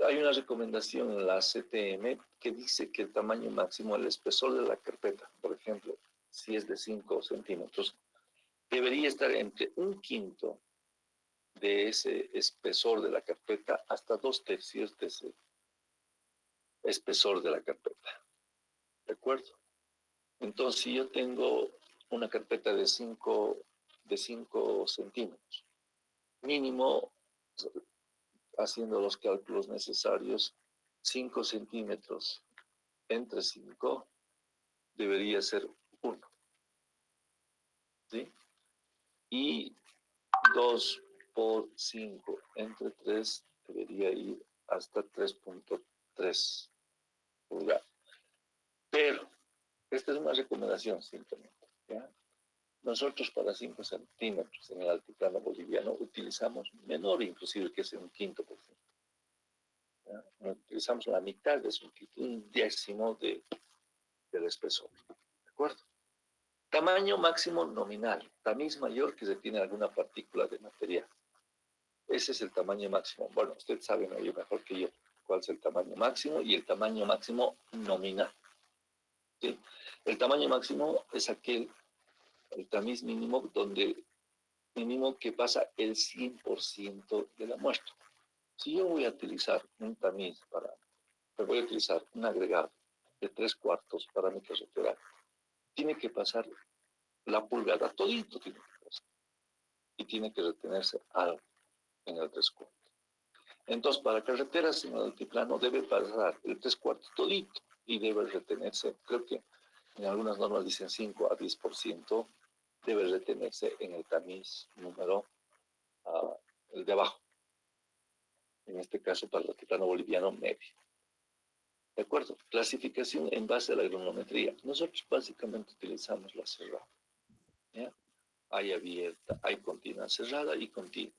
Hay una recomendación en la CTM que dice que el tamaño máximo, el espesor de la carpeta, por ejemplo, si es de 5 centímetros, debería estar entre 1/5 de ese espesor de la carpeta hasta 2/3 de ese espesor de la carpeta. ¿De acuerdo? Entonces, si yo tengo una carpeta de 5 centímetros, mínimo, haciendo los cálculos necesarios, 5 centímetros entre 5 debería ser 1. ¿Sí? Y 2 por 5 entre 3 debería ir hasta 3.3 pulgadas. Pero esta es una recomendación simplemente. ¿Ya? Nosotros para 5 centímetros en el altiplano boliviano utilizamos menor inclusive que es un 1/5%. ¿Ya? Utilizamos la mitad de eso, un décimo del espesor. ¿De acuerdo? Tamaño máximo nominal, tamiz mayor que se tiene alguna partícula de material. Ese es el tamaño máximo. Bueno, usted sabe mejor que yo cuál es el tamaño máximo y el tamaño máximo nominal. ¿Sí? El tamaño máximo es el tamiz mínimo mínimo que pasa el 100% de la muestra. Si yo voy a utilizar un tamiz voy a utilizar un agregado de 3/4 parámetros operables, tiene que pasar la pulgada, todito tiene que pasar, y tiene que retenerse algo en el 3/4. Entonces, para carreteras en el altiplano debe pasar el 3/4 todito y debe retenerse, creo que en algunas normas dicen 5 a 10%, debe retenerse en el tamiz número, el de abajo. En este caso, para el altiplano boliviano medio. ¿De acuerdo? Clasificación en base a la granulometría. Nosotros básicamente utilizamos la cerrada. ¿Ya? Hay abierta, hay continua, cerrada y continua.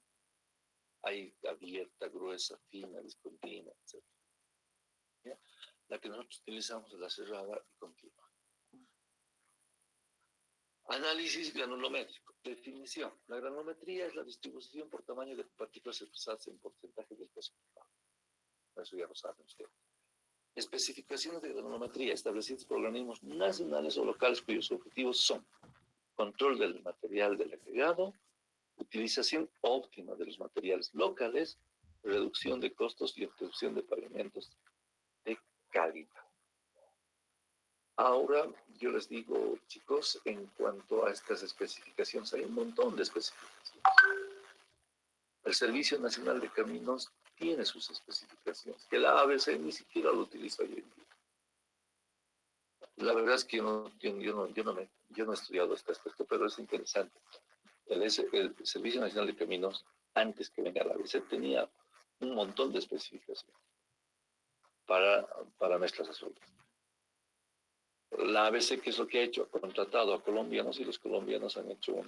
Hay abierta, gruesa, fina, discontinua, etc. ¿Ya? La que nosotros utilizamos es la cerrada y continua. Análisis granulométrico. Definición. La granulometría es la distribución por tamaño de partículas expresadas en porcentaje del peso. Eso ya lo saben ustedes. Especificaciones de granulometría establecidas por organismos nacionales o locales cuyos objetivos son control del material del agregado, utilización óptima de los materiales locales, reducción de costos y obtención de pavimentos de calidad. Ahora yo les digo, chicos, en cuanto a estas especificaciones, hay un montón de especificaciones. El Servicio Nacional de Caminos tiene sus especificaciones, que la ABC ni siquiera lo utiliza hoy en día. La verdad es que yo no he estudiado este aspecto, pero es interesante. El Servicio Nacional de Caminos, antes que venga la ABC, tenía un montón de especificaciones para nuestras azules. La ABC, ¿qué es lo que ha hecho? Ha contratado a colombianos y los colombianos han hecho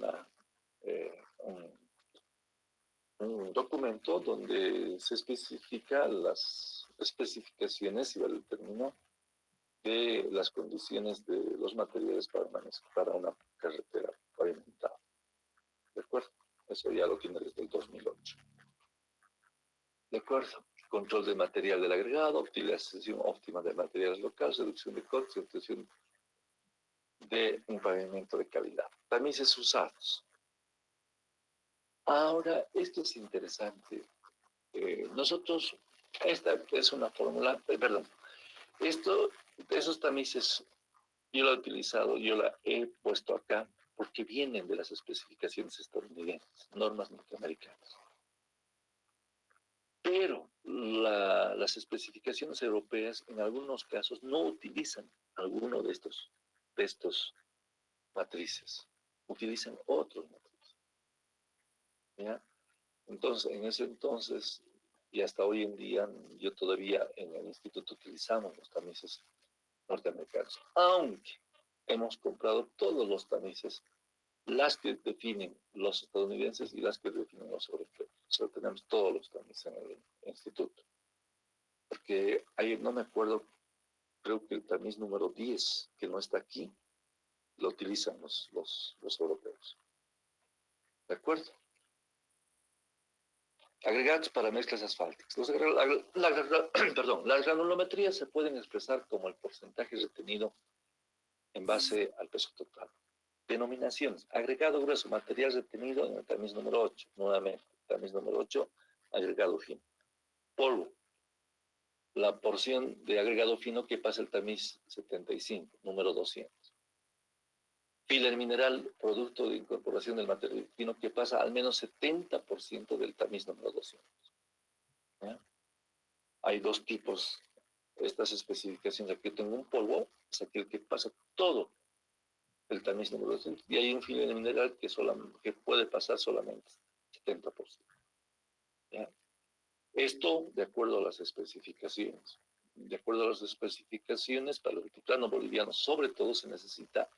un documento donde se especifican las especificaciones, y vale el término, de las condiciones de los materiales para una carretera pavimentada. ¿De acuerdo? Eso ya lo tiene desde el 2008. ¿De acuerdo? Control del material del agregado, utilización óptima de materiales locales, reducción de costos y obtención de un pavimento de calidad. Tamices usados. Ahora, esto es interesante. Nosotros, esta es una fórmula, perdón, esos tamices yo la he utilizado, yo la he puesto acá porque vienen de las especificaciones estadounidenses, normas norteamericanas. Pero las especificaciones europeas en algunos casos no utilizan alguno de estos matrices, utilizan otros matrices. ¿Ya? Entonces, en ese entonces, y hasta hoy en día, yo todavía en el instituto utilizamos los tamices norteamericanos, aunque hemos comprado todos los tamices, las que definen los estadounidenses y las que definen los europeos. O sea, tenemos todos los tamices en el instituto. Porque ahí no me acuerdo, creo que el tamiz número 10, que no está aquí, lo utilizan los europeos. ¿De acuerdo? Agregados para mezclas asfálticas. Las granulometrías se pueden expresar como el porcentaje retenido en base al peso total. Denominaciones. Agregado grueso, material retenido en el tamiz número 8. Nuevamente, tamiz número 8, agregado fino. Polvo. La porción de agregado fino que pasa el tamiz 75, número 200. Filler mineral, producto de incorporación del material fino que pasa al menos 70% del tamiz número 200. ¿Ya? Hay dos tipos, estas especificaciones. Aquí tengo un polvo, es aquel que pasa todo el tamiz número 200, y hay un filler mineral que puede pasar solamente 70%. ¿Ya? Esto de acuerdo a las especificaciones. De acuerdo a las especificaciones, para el altiplano boliviano, sobre todo, se necesita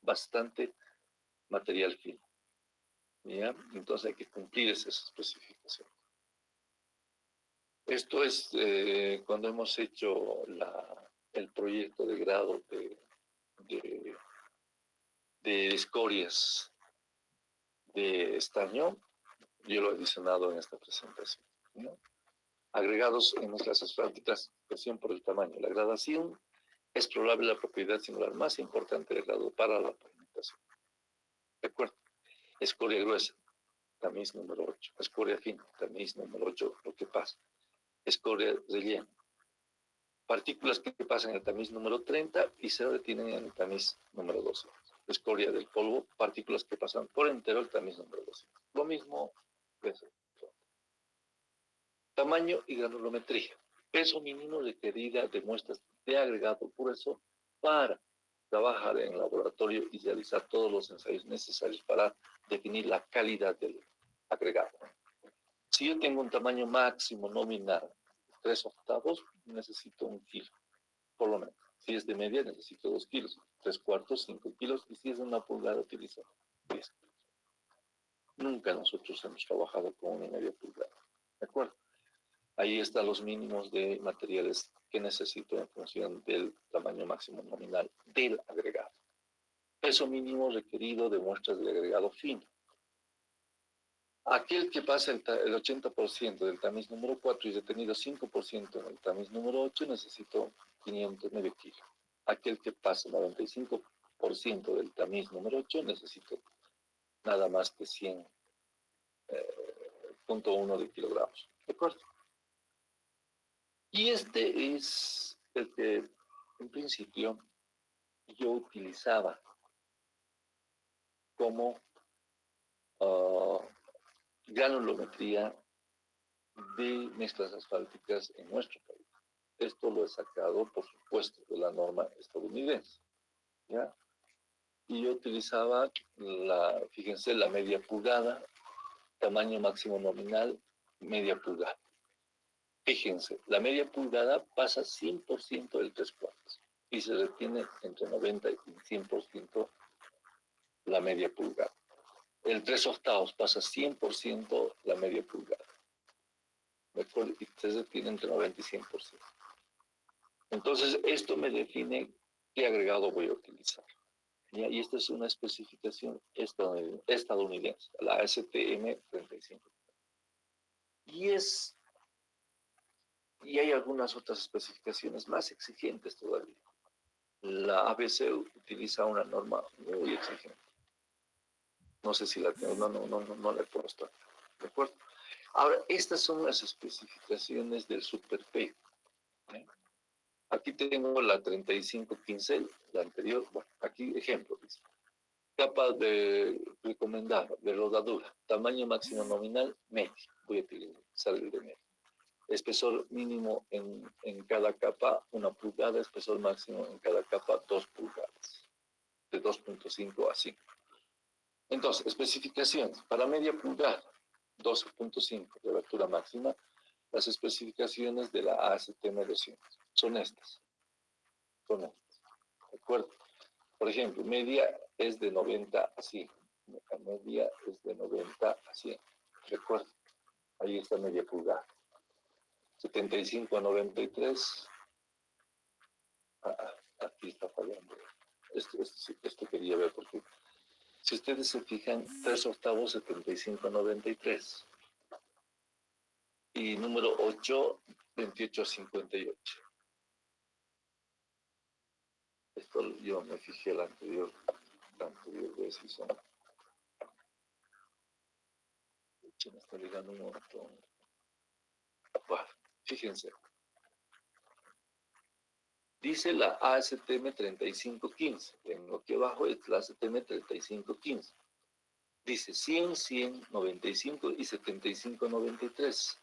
bastante material fino. ¿Ya? Entonces hay que cumplir esas especificaciones. Esto es cuando hemos hecho el proyecto de grado de escorias de estaño, yo lo he adicionado en esta presentación, ¿no? Agregados en mezclas asfálticas, presión por el tamaño. La gradación es probable la propiedad singular más importante del grado para la pavimentación. ¿De acuerdo? Escoria gruesa, tamiz número 8. Escoria fina, tamiz número 8, lo que pasa. Escoria rellena. Partículas que pasan en el tamiz número 30 y se detienen en el tamiz número 12. Escoria del polvo, partículas que pasan por entero el tamiz número 12. Lo mismo, peso. Tamaño y granulometría. Peso mínimo requerida de muestras de agregado grueso para trabajar en laboratorio y realizar todos los ensayos necesarios para definir la calidad del agregado. Si yo tengo un tamaño máximo nominal 3/8, necesito 1 kilo, por lo menos. Si es de media, necesito 2 kilos, 3/4, 5 kilos, y si es de 1 pulgada, utilizo 10 kilos. Nunca nosotros hemos trabajado con 1,5 pulgada, ¿de acuerdo? Ahí están los mínimos de materiales que necesito en función del tamaño máximo nominal del agregado. Peso mínimo requerido de muestras del agregado fino. Aquel que pasa el 80% del tamiz número 4 y retenido 5% en el tamiz número 8, necesito 500, medio kilo. Aquel que pasa el 95% del tamiz número 8, necesito nada más que 100.1 de kilogramos. ¿De acuerdo? Y este es el que, en principio, yo utilizaba como granulometría de mezclas asfálticas en nuestro país. Esto lo he sacado, por supuesto, de la norma estadounidense, ¿ya? Y yo utilizaba fíjense, la media pulgada, tamaño máximo nominal, media pulgada. Fíjense, la media pulgada pasa 100% del 3/4 y se retiene entre 90 y 100% la media pulgada. El 3/8 pasa 100% la media pulgada. Y se retiene entre 90 y 100%. Entonces, esto me define qué agregado voy a utilizar. ¿Ya? Y esta es una especificación estadounidense, la ASTM 35. Y hay algunas otras especificaciones más exigentes todavía. La ABC utiliza una norma muy exigente. No sé si la tengo, no la he puesto. ¿De acuerdo? Ahora, estas son las especificaciones del Super P. ¿Eh? Aquí tengo la 3515, la anterior. Bueno, aquí ejemplo. Dice. Capa de recomendada de rodadura. Tamaño máximo nominal, medio. Voy a utilizar el de medio. Espesor mínimo en cada capa, 1 pulgada. Espesor máximo en cada capa, 2 pulgadas. De 2.5 a 5. Entonces, especificaciones. Para media pulgada, 12.5 de abertura máxima. Las especificaciones de la ASTM 200 son estas. ¿De acuerdo? Por ejemplo, media es de 90 a 100. La media es de 90 a 100. Recuerda, ahí está media pulgada. 75 a 93. Aquí está fallando. Esto quería ver porque Si ustedes se fijan, 3/8, 75,93. Y número 8, 28,58. Esto yo me fijé la anterior vez y son. Me está ligando un montón. Bueno, fíjense. Dice la ASTM 3515. Tengo aquí abajo es la ASTM 3515. Dice 100, 100, 95 y 75,93.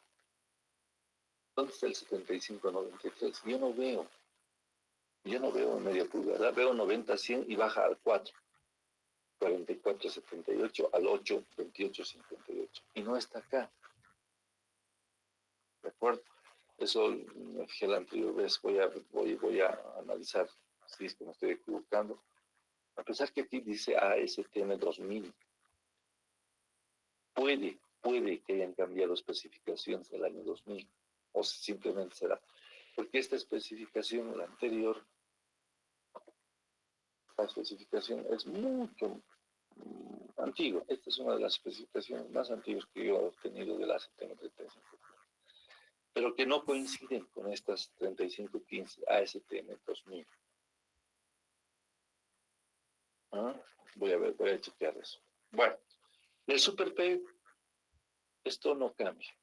¿Dónde está el 75,93? Yo no veo media pulgada. Veo 90, 100 y baja al 4. 44, 78 al 8, 28, 58. Y no está acá. ¿De acuerdo? Eso me fijé la anterior vez. Voy a analizar si es que me estoy equivocando. A pesar que aquí dice ASTM 2000, puede que hayan cambiado especificaciones del año 2000, o simplemente será. Porque esta especificación, la anterior, la especificación es mucho antigua. Esta es una de las especificaciones más antiguas que yo he obtenido de la ASTM 35, pero que no coinciden con estas 3515 ASTM 2000. ¿Ah? Voy a chequear eso. Bueno, el Super P, esto no cambia.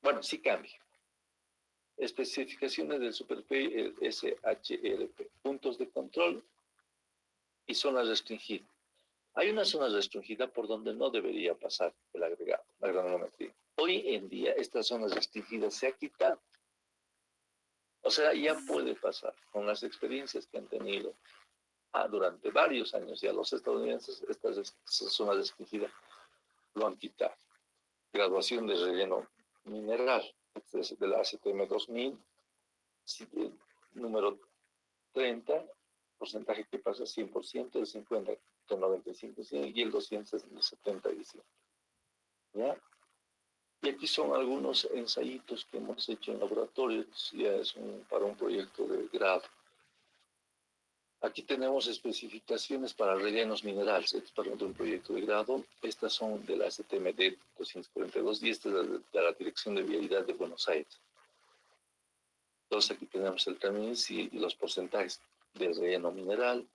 Bueno, sí cambia. Especificaciones del Super P, el SHRP, puntos de control y zonas restringidas. Hay una zona restringida por donde no debería pasar el agregado, la granulometría. Hoy en día esta zona restringida se ha quitado. O sea, ya puede pasar con las experiencias que han tenido durante varios años ya los estadounidenses, esta zona restringida lo han quitado. Graduación de relleno mineral, de la ACTM 2000, número 30, porcentaje que pasa 100%, el 50, el 95, 100, y el 200 es el 70 y 100. ¿Ya? Y aquí son algunos ensayitos que hemos hecho en laboratorios, ya es para un proyecto de grado. Aquí tenemos especificaciones para rellenos minerales, esto es para un proyecto de grado. Estas son de la STMD 242 y esta es de la Dirección de Vialidad de Buenos Aires. Entonces aquí tenemos el camino y los porcentajes del relleno mineral,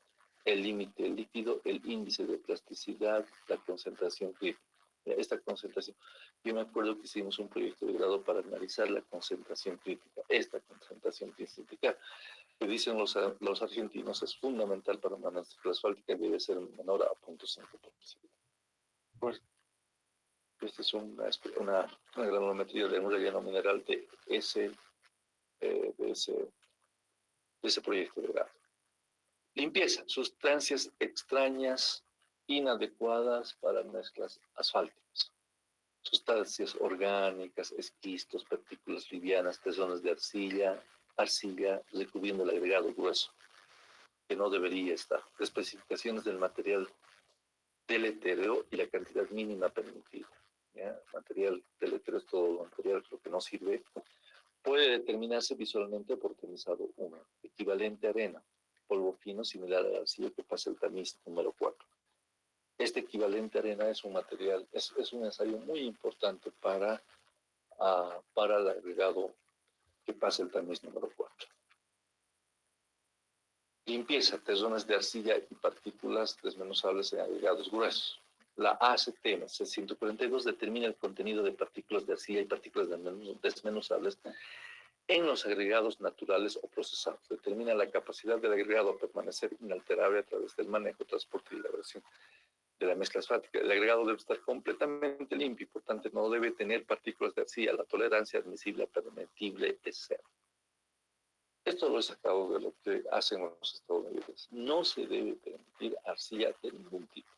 el límite líquido, el índice de plasticidad, la concentración crítica. Esta concentración, yo me acuerdo que hicimos un proyecto de grado para analizar la concentración crítica. Esta concentración crítica, que dicen los argentinos, es fundamental para una mezcla asfáltica, debe ser menor a 0.5%. Pues, esta es una granulometría de un relleno mineral de ese proyecto de grado. Limpieza, sustancias extrañas, inadecuadas para mezclas asfálticas. Sustancias orgánicas, esquistos, partículas livianas, tesones de arcilla, recubriendo el agregado grueso, que no debería estar. Especificaciones del material deletérea y la cantidad mínima permitida. ¿Ya? Material deletérea es todo lo material que no sirve. Puede determinarse visualmente por tamizado húmedo, equivalente a arena, polvo fino similar al arcilla que pasa el tamiz número 4. Este equivalente a arena es un material, es un ensayo muy importante para el agregado que pasa el tamiz número 4. Limpieza, terrones de arcilla y partículas desmenuzables en agregados gruesos. La ACTM 142 determina el contenido de partículas de arcilla y partículas desmenuzables en los agregados naturales o procesados. Determina la capacidad del agregado a permanecer inalterable a través del manejo, transporte y elaboración de la mezcla asfáltica. El agregado debe estar completamente limpio y por tanto no debe tener partículas de arcilla. La tolerancia admisible a permitible es 0. Esto lo he sacado de lo que hacen los estadounidenses. No se debe permitir arcilla de ningún tipo.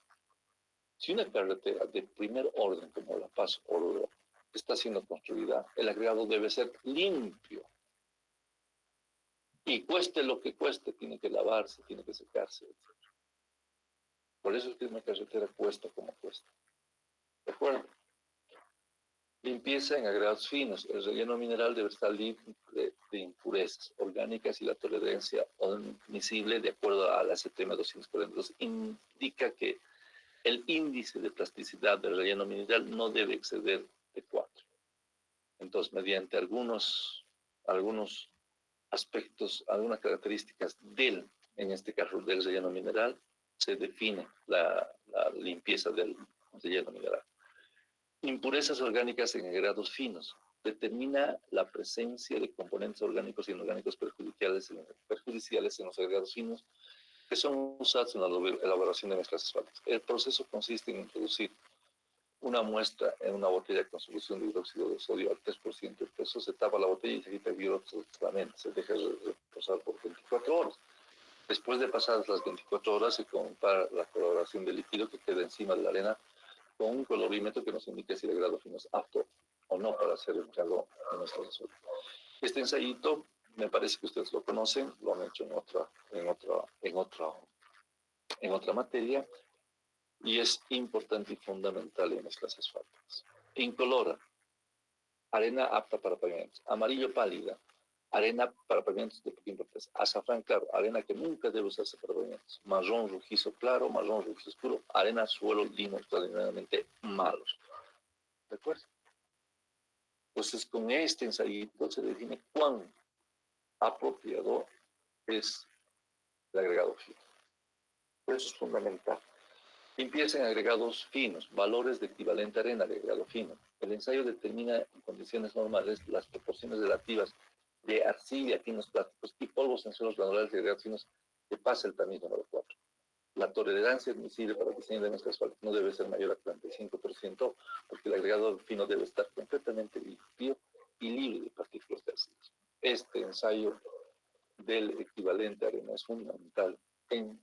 Si una carretera de primer orden como La Paz Oruro está siendo construida, el agregado debe ser limpio. Y cueste lo que cueste, tiene que lavarse, tiene que secarse, etc. Por eso es que una carretera cuesta como cuesta. ¿De acuerdo? Limpieza en agregados finos. El relleno mineral debe estar libre de impurezas orgánicas y la tolerancia admisible de acuerdo a la CTM 242 indica que el índice de plasticidad del relleno mineral no debe exceder de 4. Entonces, mediante algunos aspectos, algunas características en este caso del relleno mineral, se define la limpieza del relleno mineral. Impurezas orgánicas en grados finos. Determina la presencia de componentes orgánicos y inorgánicos perjudiciales en los agregados finos que son usados en la elaboración de mezclas asfálticas. El proceso consiste en introducir una muestra en una botella con solución de hidróxido de sodio al 3% del peso, se tapa la botella y se quita el hidróxido solamente, se deja reposar por 24 horas. Después de pasadas las 24 horas, se compara la coloración del líquido que queda encima de la arena con un colorímetro que nos indica si el grado fino es apto o no para ser empleado en nuestro suelo. Este ensayito, me parece que ustedes lo conocen, lo han hecho en otra materia, y es importante y fundamental en mezclas asfálticas. Incolora, arena apta para pavimentos. Amarillo pálida, arena para pavimentos de poca importancia. Azafrán claro, arena que nunca debe usarse para pavimentos. Marrón rojizo claro, marrón rojizo oscuro, arena, suelo, limo, extraordinariamente malos. ¿De acuerdo? Entonces, con este ensayito se define cuán apropiado es el agregado fino. Por eso es fundamental. Limpieza en agregados finos, valores de equivalente arena de agregado fino. El ensayo determina en condiciones normales las proporciones relativas de arcilla, finos plásticos y polvos en suelos granulares de agregados finos que pasa el tamiz número 4. La tolerancia admisible para el diseño de mezclas asfálticas no debe ser mayor a 45%, porque el agregado fino debe estar completamente limpio y libre de partículas de arcilla. Este ensayo del equivalente arena es fundamental en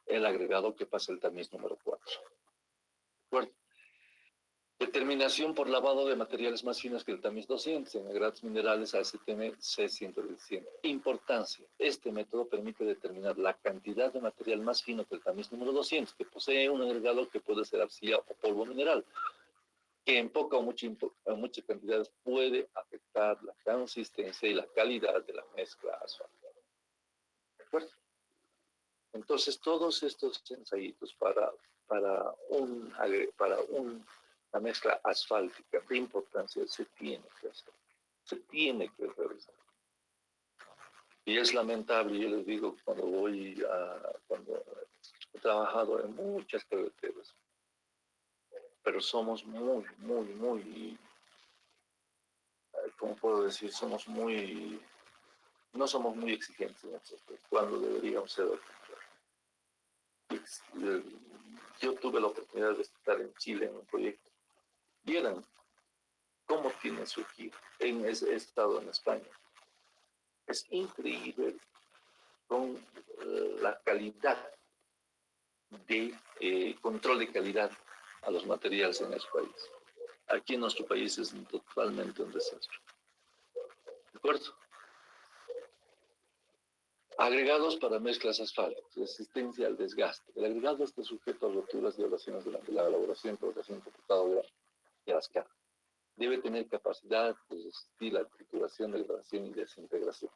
el agregado que pasa el tamiz número 4. Bueno, determinación por lavado de materiales más finos que el tamiz 200 en agregados minerales ASTM C117. Importancia. Este método permite determinar la cantidad de material más fino que el tamiz número 200, que posee un agregado que puede ser arcilla o polvo mineral, que en poca o mucha cantidad puede afectar la consistencia y la calidad de la mezcla asfáltica. ¿De acuerdo? Entonces, todos estos ensayitos para una mezcla asfáltica de importancia se tiene que hacer, se tiene que realizar. Y es lamentable, yo les digo, cuando he trabajado en muchas carreteras, pero somos muy, ¿cómo puedo decir? No somos muy exigentes en esto, cuando deberíamos ser. Yo tuve la oportunidad de estar en Chile en un proyecto. Vieran cómo tiene su equipo. He estado en España. Es increíble con la calidad de control de calidad a los materiales en ese país. Aquí en nuestro país es totalmente un desastre. ¿De acuerdo? Agregados para mezclas asfálticas, resistencia al desgaste. El agregado está sujeto a roturas y violaciones durante la elaboración y producción computadora de las cargas. Debe tener capacidad de resistir la trituración, degradación y desintegración.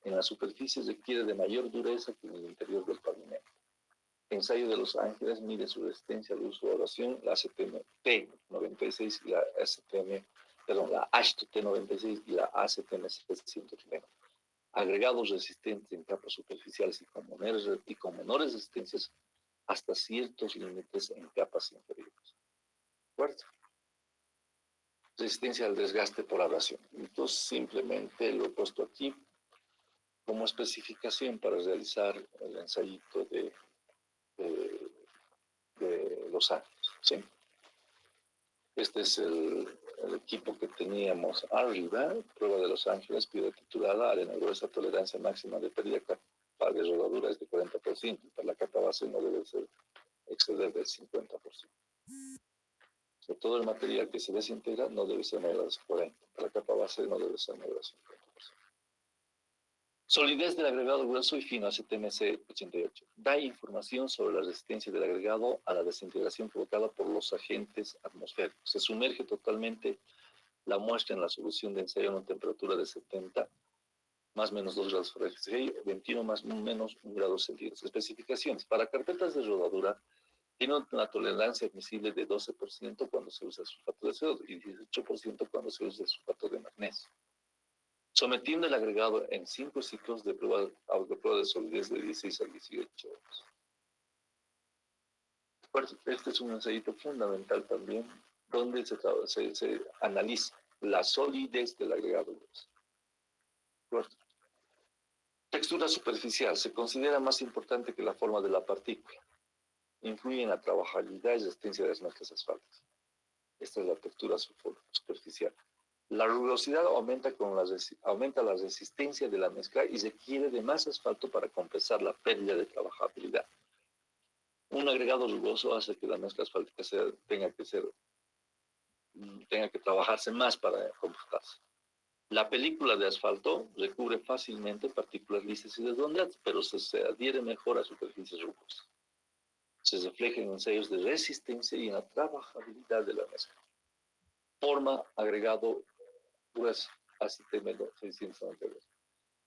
En la superficie requiere de mayor dureza que en el interior del pavimento. Ensayo de Los Ángeles mide su resistencia al uso de oración, la ACTM T96 y la la HT96 y la ACTM 730. Agregados resistentes en capas superficiales y con menores resistencias hasta ciertos límites en capas inferiores. ¿De acuerdo? Resistencia al desgaste por abrasión. Entonces, simplemente lo he puesto aquí como especificación para realizar el ensayito de Los Ángeles. ¿Sí? Este es el equipo que teníamos arriba, prueba de Los Ángeles, piedra titulada, arena gruesa, tolerancia máxima de pérdida, capa de rodadura es de 40%, para la capa base no debe exceder del 50%. O sea, todo el material que se desintegra no debe ser mayor al 40%, para la capa base no debe ser mayor al 50%. Solidez del agregado grueso y fino, ACTMC 88. Da información sobre la resistencia del agregado a la desintegración provocada por los agentes atmosféricos. Se sumerge totalmente la muestra en la solución de ensayo a una temperatura de 70 más menos 2 grados Fahrenheit, 21 más menos 1 grado centígrados. Especificaciones. Para carpetas de rodadura Tiene una tolerancia admisible de 12% cuando se usa sulfato de CO2 y 18% cuando se usa sulfato de magnesio. Sometiendo el agregado en 5 ciclos de prueba de solidez de 16 a 18 horas. Este es un ensayito fundamental también, donde se analiza la solidez del agregado. Textura superficial. Se considera más importante que la forma de la partícula. Influye en la trabajabilidad y resistencia de las mezclas asfálticas. Esta es la textura superficial. La rugosidad aumenta la resistencia de la mezcla y requiere de más asfalto para compensar la pérdida de trabajabilidad. Un agregado rugoso hace que la mezcla asfáltica tenga que trabajarse más para comportarse. La película de asfalto recubre fácilmente partículas lisas y redondeadas, pero se adhiere mejor a superficies rugosas. Se refleja en ensayos de resistencia y en la trabajabilidad de la mezcla. Forma agregado grueso, ACTM 692.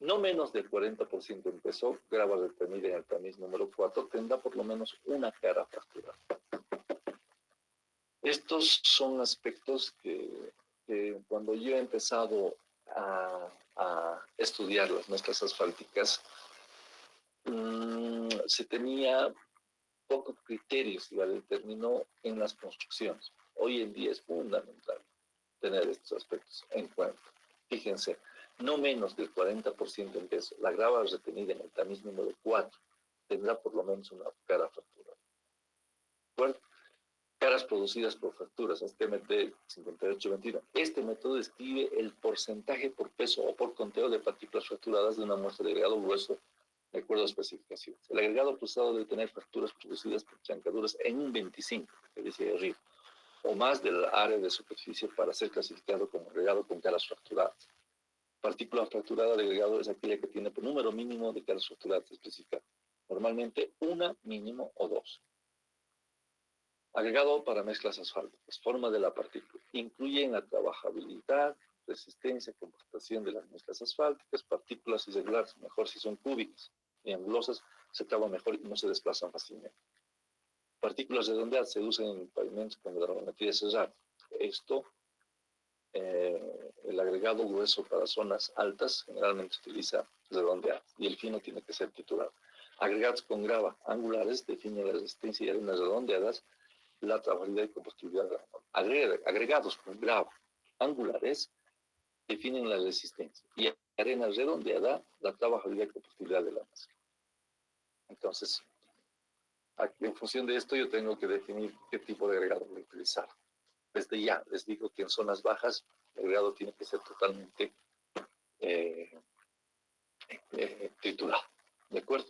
No menos del 40% en peso, grava retenida en el tamiz número 4, tendrá por lo menos una cara fracturada. Estos son aspectos que cuando yo he empezado a estudiar las mezclas asfálticas, se tenía pocos criterios, y determinó en las construcciones. Hoy en día es fundamental tener estos aspectos en cuenta. Fíjense, no menos del 40% en peso. La grava retenida en el tamiz número 4 tendrá por lo menos una cara fracturada. ¿De acuerdo? Caras producidas por fracturas, STMT 5821. Este método describe el porcentaje por peso o por conteo de partículas fracturadas de una muestra de agregado grueso de acuerdo a especificaciones. El agregado cruzado debe tener fracturas producidas por trancaduras en un 25, que dice ahí arriba, o más del área de superficie para ser clasificado como agregado con caras fracturadas. Partícula fracturada de agregado es aquella que tiene por número mínimo de caras fracturadas especificadas. Normalmente una, mínimo o dos. Agregado para mezclas asfálticas. Forma de la partícula. Incluye en la trabajabilidad, resistencia, comportación de las mezclas asfálticas, partículas irregulares, mejor si son cúbicas y angulosas, se traban mejor y no se desplazan fácilmente. Partículas redondeadas se usan en pavimentos con granulometría cerrada. Esto, el agregado grueso para zonas altas generalmente utiliza redondeadas y el fino tiene que ser titulado. Agregados con grava angulares definen la resistencia y arenas redondeadas, la trabajabilidad y combustibilidad. Agregados con grava angulares definen la resistencia y arena redondeada la trabajabilidad y combustibilidad de la mezcla. Entonces, en función de esto yo tengo que definir qué tipo de agregado voy a utilizar. Desde ya les digo que en zonas bajas el agregado tiene que ser totalmente triturado. ¿De acuerdo?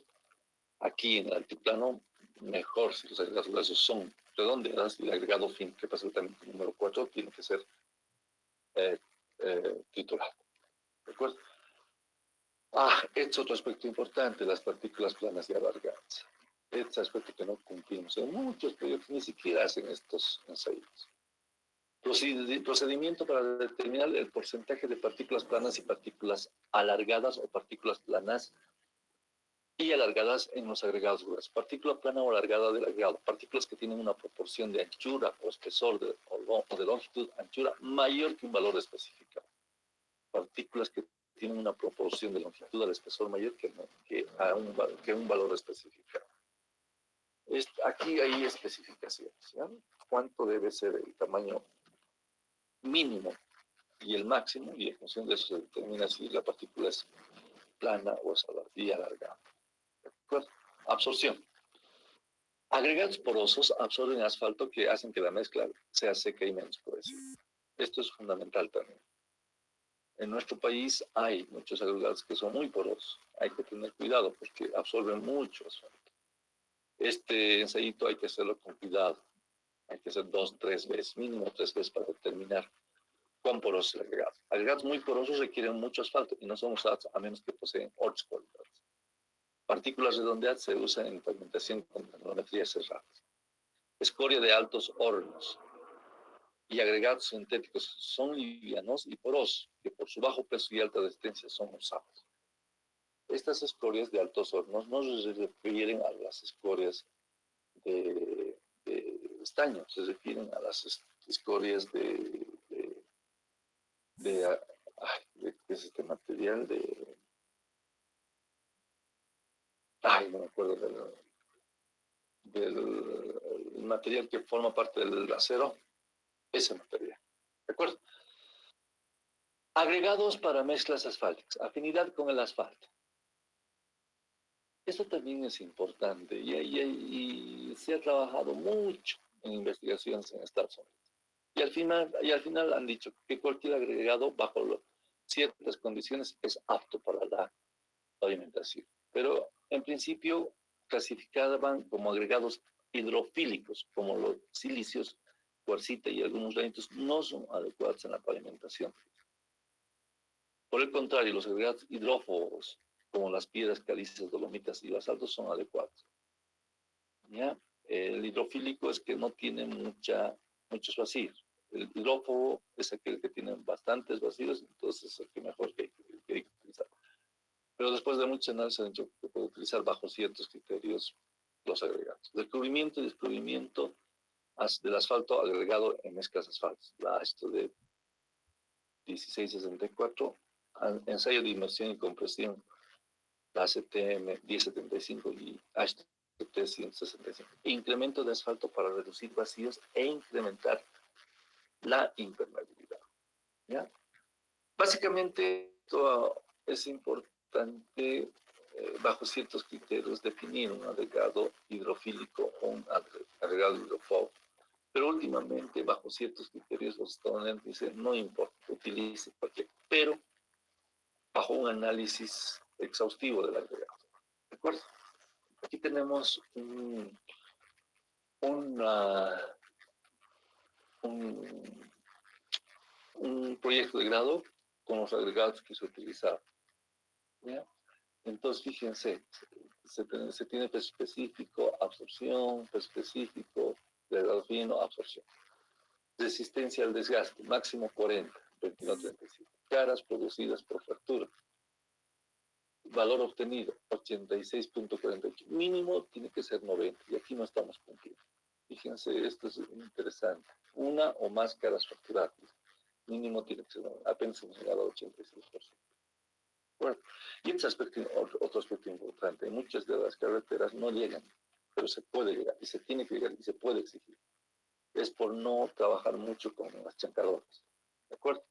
Aquí en el altiplano, mejor si los agregados gruesos son redondeadas y el agregado fin, que pasa también el número 4, tiene que ser triturado. ¿De acuerdo? Este es otro aspecto importante, las partículas planas y alargadas. Este aspecto que no cumplimos en muchos proyectos, ni siquiera hacen estos ensayos. Procedimiento para determinar el porcentaje de partículas planas y partículas alargadas o partículas planas y alargadas en los agregados gruesos. Partícula plana o alargada del agregado. Partículas que tienen una proporción de anchura o espesor o de longitud, anchura mayor que un valor especificado. Partículas que tienen una proporción de longitud al espesor mayor que un valor especificado. Aquí hay especificaciones. ¿Ya? ¿Cuánto debe ser el tamaño mínimo y el máximo? Y en función de eso se determina si la partícula es plana o es alargada. Absorción. Agregados porosos absorben asfalto que hacen que la mezcla sea seca y menos corrosiva. Esto es fundamental también. En nuestro país hay muchos agregados que son muy porosos. Hay que tener cuidado porque absorben mucho asfalto. Este ensayito hay que hacerlo con cuidado. Hay que hacer 2, 3 veces, mínimo 3 veces para determinar cuán poroso es el agregado. Agregados muy porosos requieren mucho asfalto y no son usados a menos que poseen otras cualidades. Partículas redondeadas se usan en pavimentación con granulometrías cerradas. Escoria de altos hornos y agregados sintéticos son livianos y porosos, que por su bajo peso y alta resistencia son usados. Estas escorias de altos hornos no se refieren a las escorias de estaño, se refieren a las escorias de ¿qué es este material? No me acuerdo del material que forma parte del acero, ese material, ¿de acuerdo? Agregados para mezclas asfálticas, afinidad con el asfalto. Esto también es importante y se ha trabajado mucho en investigaciones en Estados Unidos. Y al final han dicho que cualquier agregado bajo ciertas condiciones es apto para la pavimentación. Pero en principio clasificaban como agregados hidrofílicos, como los silicios, cuarcita y algunos granitos, no son adecuados en la pavimentación. Por el contrario, los agregados hidrófobos, como las piedras calizas, dolomitas y basaltos, son adecuados. ¿Ya? El hidrofílico es que no tiene muchos vacíos. El hidrófobo es aquel que tiene bastantes vacíos, entonces es el que mejor que hay que utilizar. Pero después de muchos análisis han dicho que puede utilizar bajo ciertos criterios los agregados. Descubrimiento y descubrimiento del asfalto agregado en mezclas asfaltos. Esto de 1664, ensayo de inmersión y compresión, la ACTM 1075 y HT 165. Incremento de asfalto para reducir vacíos e incrementar la impermeabilidad. ¿Ya? Básicamente, esto es importante bajo ciertos criterios definir un agregado hidrofílico o un agregado hidrofóbico. Pero últimamente, bajo ciertos criterios, los estadounidenses dicen, no importa, utilice cualquier, pero bajo un análisis exhaustivo del agregado. ¿De acuerdo? Aquí tenemos un proyecto de grado con los agregados que se utilizaban. ¿Ya? Entonces, fíjense, se tiene peso específico, absorción, peso específico, grado fino, absorción. Resistencia al desgaste, máximo 40, 21-35. Caras producidas por fractura. Valor obtenido, 86.48. Mínimo tiene que ser 90, y aquí no estamos cumpliendo. Fíjense, esto es interesante. Una o más caras fracturadas. Mínimo tiene que ser 90. Apenas hemos llegado al 86%. Bueno, y otro aspecto importante, muchas de las carreteras no llegan, pero se puede llegar, y se tiene que llegar, y se puede exigir. Es por no trabajar mucho con las chancadoras, ¿de acuerdo?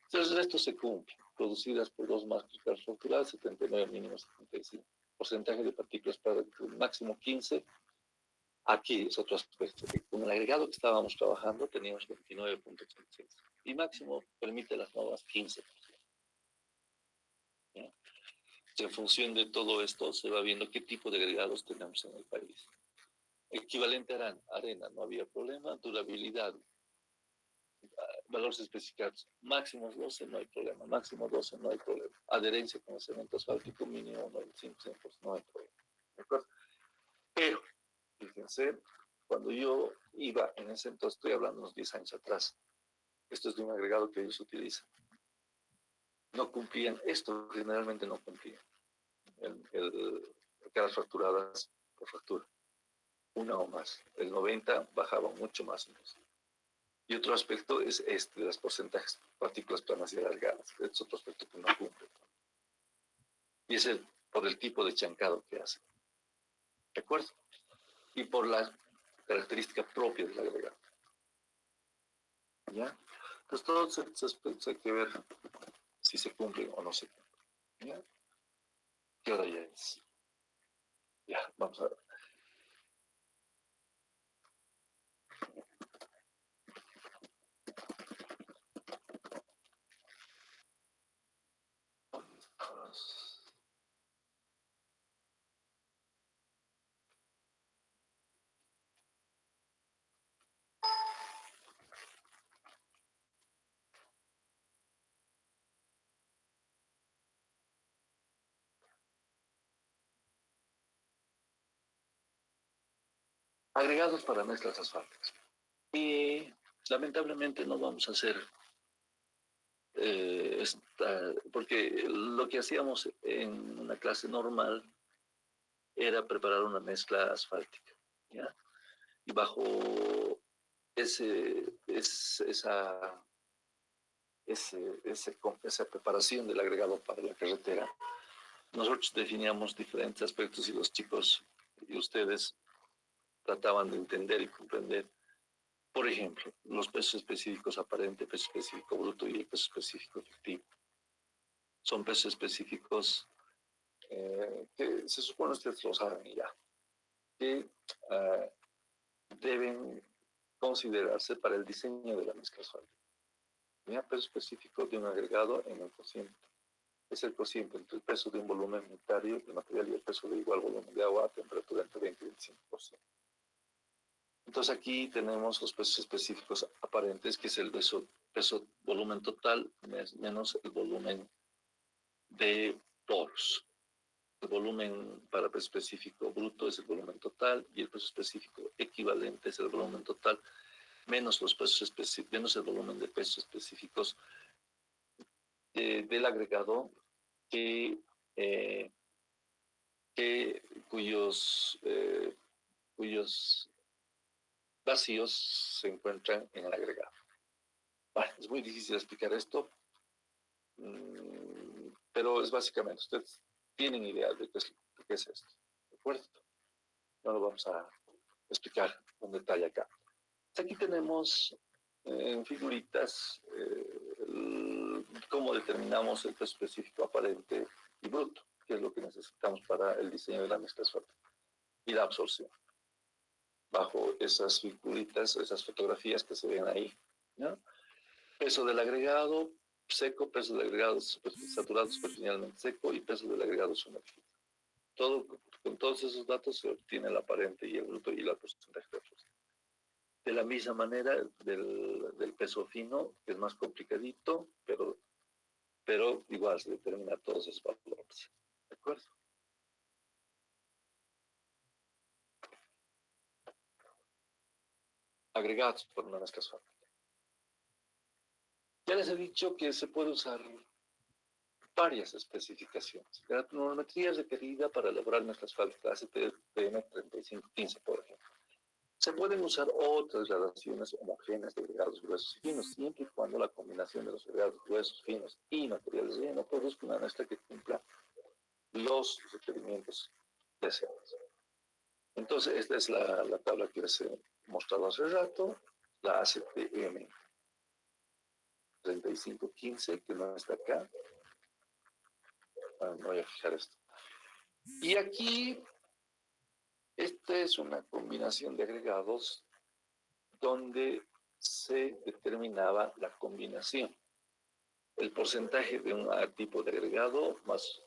Entonces, el resto se cumple, producidas por dos máscaras fracturadas, 79, mínimo 75. Porcentaje de partículas para máximo 15. Aquí es otro aspecto, que con el agregado que estábamos trabajando teníamos 29.86, y máximo permite las normas 15%. ¿Ya? En función de todo esto, se va viendo qué tipo de agregados tenemos en el país. Equivalente a arena, no había problema. Durabilidad, valores especificados, máximos 12, no hay problema. Máximo 12, no hay problema. Adherencia con el cemento asfáltico, mínimo 95%, no hay problema. ¿De acuerdo? Pero, fíjense, cuando yo iba en ese entonces, estoy hablando unos 10 años atrás, esto es de un agregado que ellos utilizan. No cumplían, esto generalmente no cumplían. Caras fracturadas por fractura, una o más. El 90 bajaba mucho más. Y otro aspecto es de los porcentajes, partículas planas y alargadas. Es otro aspecto que no cumple. Y es por el tipo de chancado que hace. ¿De acuerdo? Y por la característica propia del agregado. ¿Ya? Entonces, todos estos aspectos hay que ver si se cumplen o no se cumplen. ¿Ya? ¿Qué hora ya es? Ya, vamos a ver. Agregados para mezclas asfálticas. Y lamentablemente no vamos a hacer porque lo que hacíamos en una clase normal era preparar una mezcla asfáltica, ¿ya? Y bajo esa preparación del agregado para la carretera, nosotros definíamos diferentes aspectos y los chicos y ustedes trataban de entender y comprender. Por ejemplo, los pesos específicos aparente, peso específico bruto y el peso específico efectivo. Son pesos específicos que se supone ustedes lo saben ya, que deben considerarse para el diseño de la mezcla asfáltica. El peso específico de un agregado en el cociente es el cociente entre el peso de un volumen unitario de material y el peso de igual volumen de agua a temperatura entre 20 y 25%. Entonces aquí tenemos los pesos específicos aparentes, que es el peso volumen total menos el volumen de poros. El volumen para peso específico bruto es el volumen total y el peso específico equivalente es el volumen total menos los pesos específicos, menos el volumen de pesos específicos del agregado cuyos vacíos se encuentran en el agregado. Bueno, es muy difícil explicar esto, pero es básicamente, ustedes tienen idea de qué es esto, ¿de acuerdo? No lo vamos a explicar con detalle acá. Aquí tenemos en figuritas cómo determinamos el peso específico aparente y bruto, que es lo que necesitamos para el diseño de la mezcla asfáltica y la absorción. Bajo esas figuritas, esas fotografías que se ven ahí, ¿no? Peso del agregado seco, peso del agregado saturado superficialmente seco y peso del agregado sumergido. Con todos esos datos se obtiene el aparente y el bruto y la porcentaje de absorción. De la misma manera, del peso fino, que es más complicadito, pero igual se determina todos esos valores. ¿De acuerdo? Agregados por una mezcla asfáltica. Ya les he dicho que se puede usar varias especificaciones. La planimetría requerida para elaborar mezclas asfálticas ACTM 3515, por ejemplo. Se pueden usar otras gradaciones homogéneas de agregados gruesos y finos, siempre y cuando la combinación de los agregados gruesos, finos y materiales relleno produzca una mezcla que cumpla los requerimientos deseados. Entonces, esta es la tabla que les he mostrado hace rato, la ACTM 3515, que no está acá. Me voy a fijar esto. Y aquí, esta es una combinación de agregados donde se determinaba la combinación. El porcentaje de un tipo de agregado más,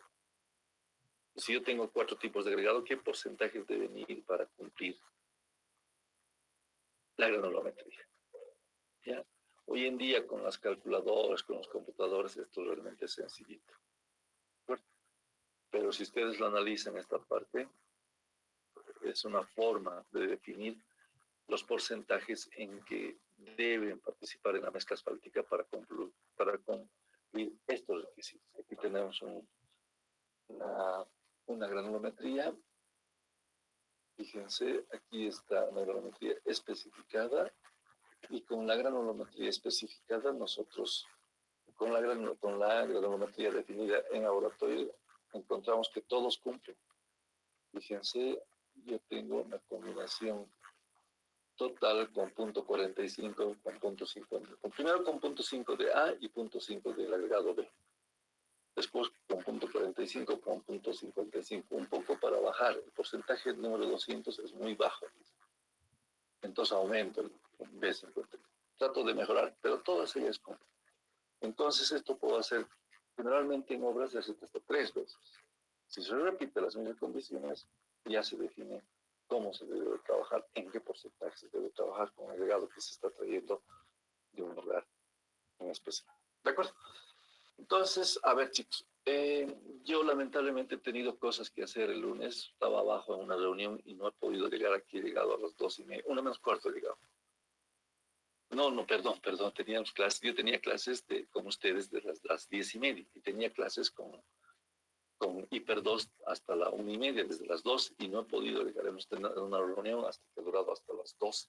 si yo tengo 4 tipos de agregado, ¿qué porcentajes deben ir para cumplir la granulometría? ¿Ya? Hoy en día con las calculadoras, con los computadores, esto realmente es sencillito. Pero si ustedes lo analizan esta parte, es una forma de definir los porcentajes en que deben participar en la mezcla asfáltica para cumplir estos requisitos. Aquí tenemos una granulometría. Fíjense, aquí está la granulometría especificada y con la granulometría especificada nosotros, con la granulometría definida en laboratorio, encontramos que todos cumplen. Fíjense, yo tengo una combinación total con punto 45, con punto 50. Primero con punto 5 de A y punto 5 del agregado B. Después con punto 45, con punto 55. Un poco para bajar. El porcentaje del número 200 es muy bajo. Entonces aumento el B50. Trato de mejorar, pero todas ellas cumplen. Entonces esto puedo hacer generalmente en obras de hasta 3 veces. Si se repite las mismas condiciones, ya se define cómo se debe trabajar, en qué porcentaje se debe trabajar con el agregado que se está trayendo de un lugar en especial. ¿De acuerdo? Entonces, a ver, chicos, yo lamentablemente he tenido cosas que hacer el lunes. Estaba abajo en una reunión y no he podido llegar aquí. He llegado a las 2:30, 1:45 he llegado. No, perdón, teníamos clases. Yo tenía clases con ustedes de las 10:30 y tenía clases con Hiper 2 hasta la 1:30, desde las 2, y no he podido llegar. Hemos tenido una reunión hasta que ha durado hasta las 2.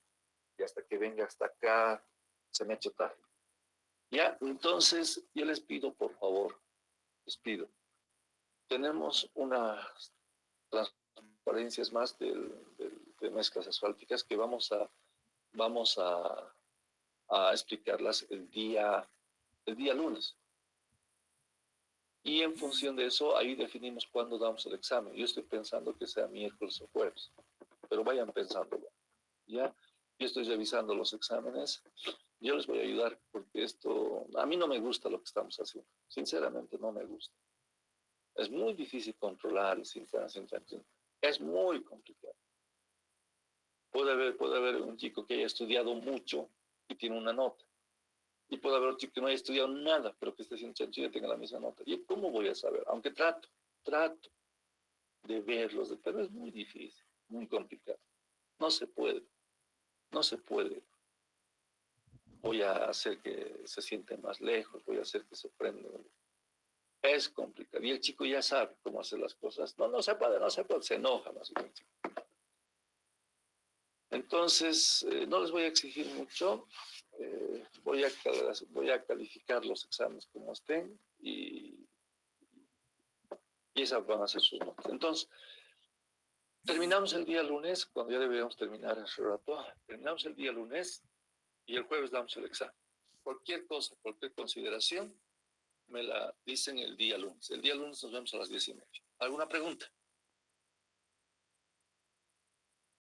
y hasta que venga hasta acá se me ha hecho tarde. Ya, entonces yo les pido, por favor, les pido, tenemos unas transparencias más de mezclas asfálticas que vamos a explicarlas el día lunes. Y en función de eso, ahí definimos cuándo damos el examen. Yo estoy pensando que sea miércoles o jueves, pero vayan pensándolo, ¿ya? Yo estoy revisando los exámenes. Yo les voy a ayudar porque esto, a mí no me gusta lo que estamos haciendo. Sinceramente, no me gusta. Es muy difícil controlar el sinceramente. Es muy complicado. Puede haber un chico que haya estudiado mucho y tiene una nota. Y puede haber un chico que no haya estudiado nada, pero que esté sin chanchilla y tenga la misma nota. ¿Y cómo voy a saber? Aunque trato de verlos, pero es muy difícil, muy complicado. No se puede, no se puede. Voy a hacer que se sienten más lejos, voy a hacer que se prendan. Es complicado. Y el chico ya sabe cómo hacer las cosas. No, no se puede, no se puede. Se enoja más bien el chico. Entonces, no les voy a exigir mucho. Voy a calificar los exámenes como estén y esas van a ser sus notas. Entonces, terminamos el día lunes, cuando ya deberíamos terminar hace rato. Terminamos el día lunes y el jueves damos el examen. Cualquier cosa, cualquier consideración, me la dicen el día lunes. El día lunes nos vemos a las 10:30. ¿Alguna pregunta?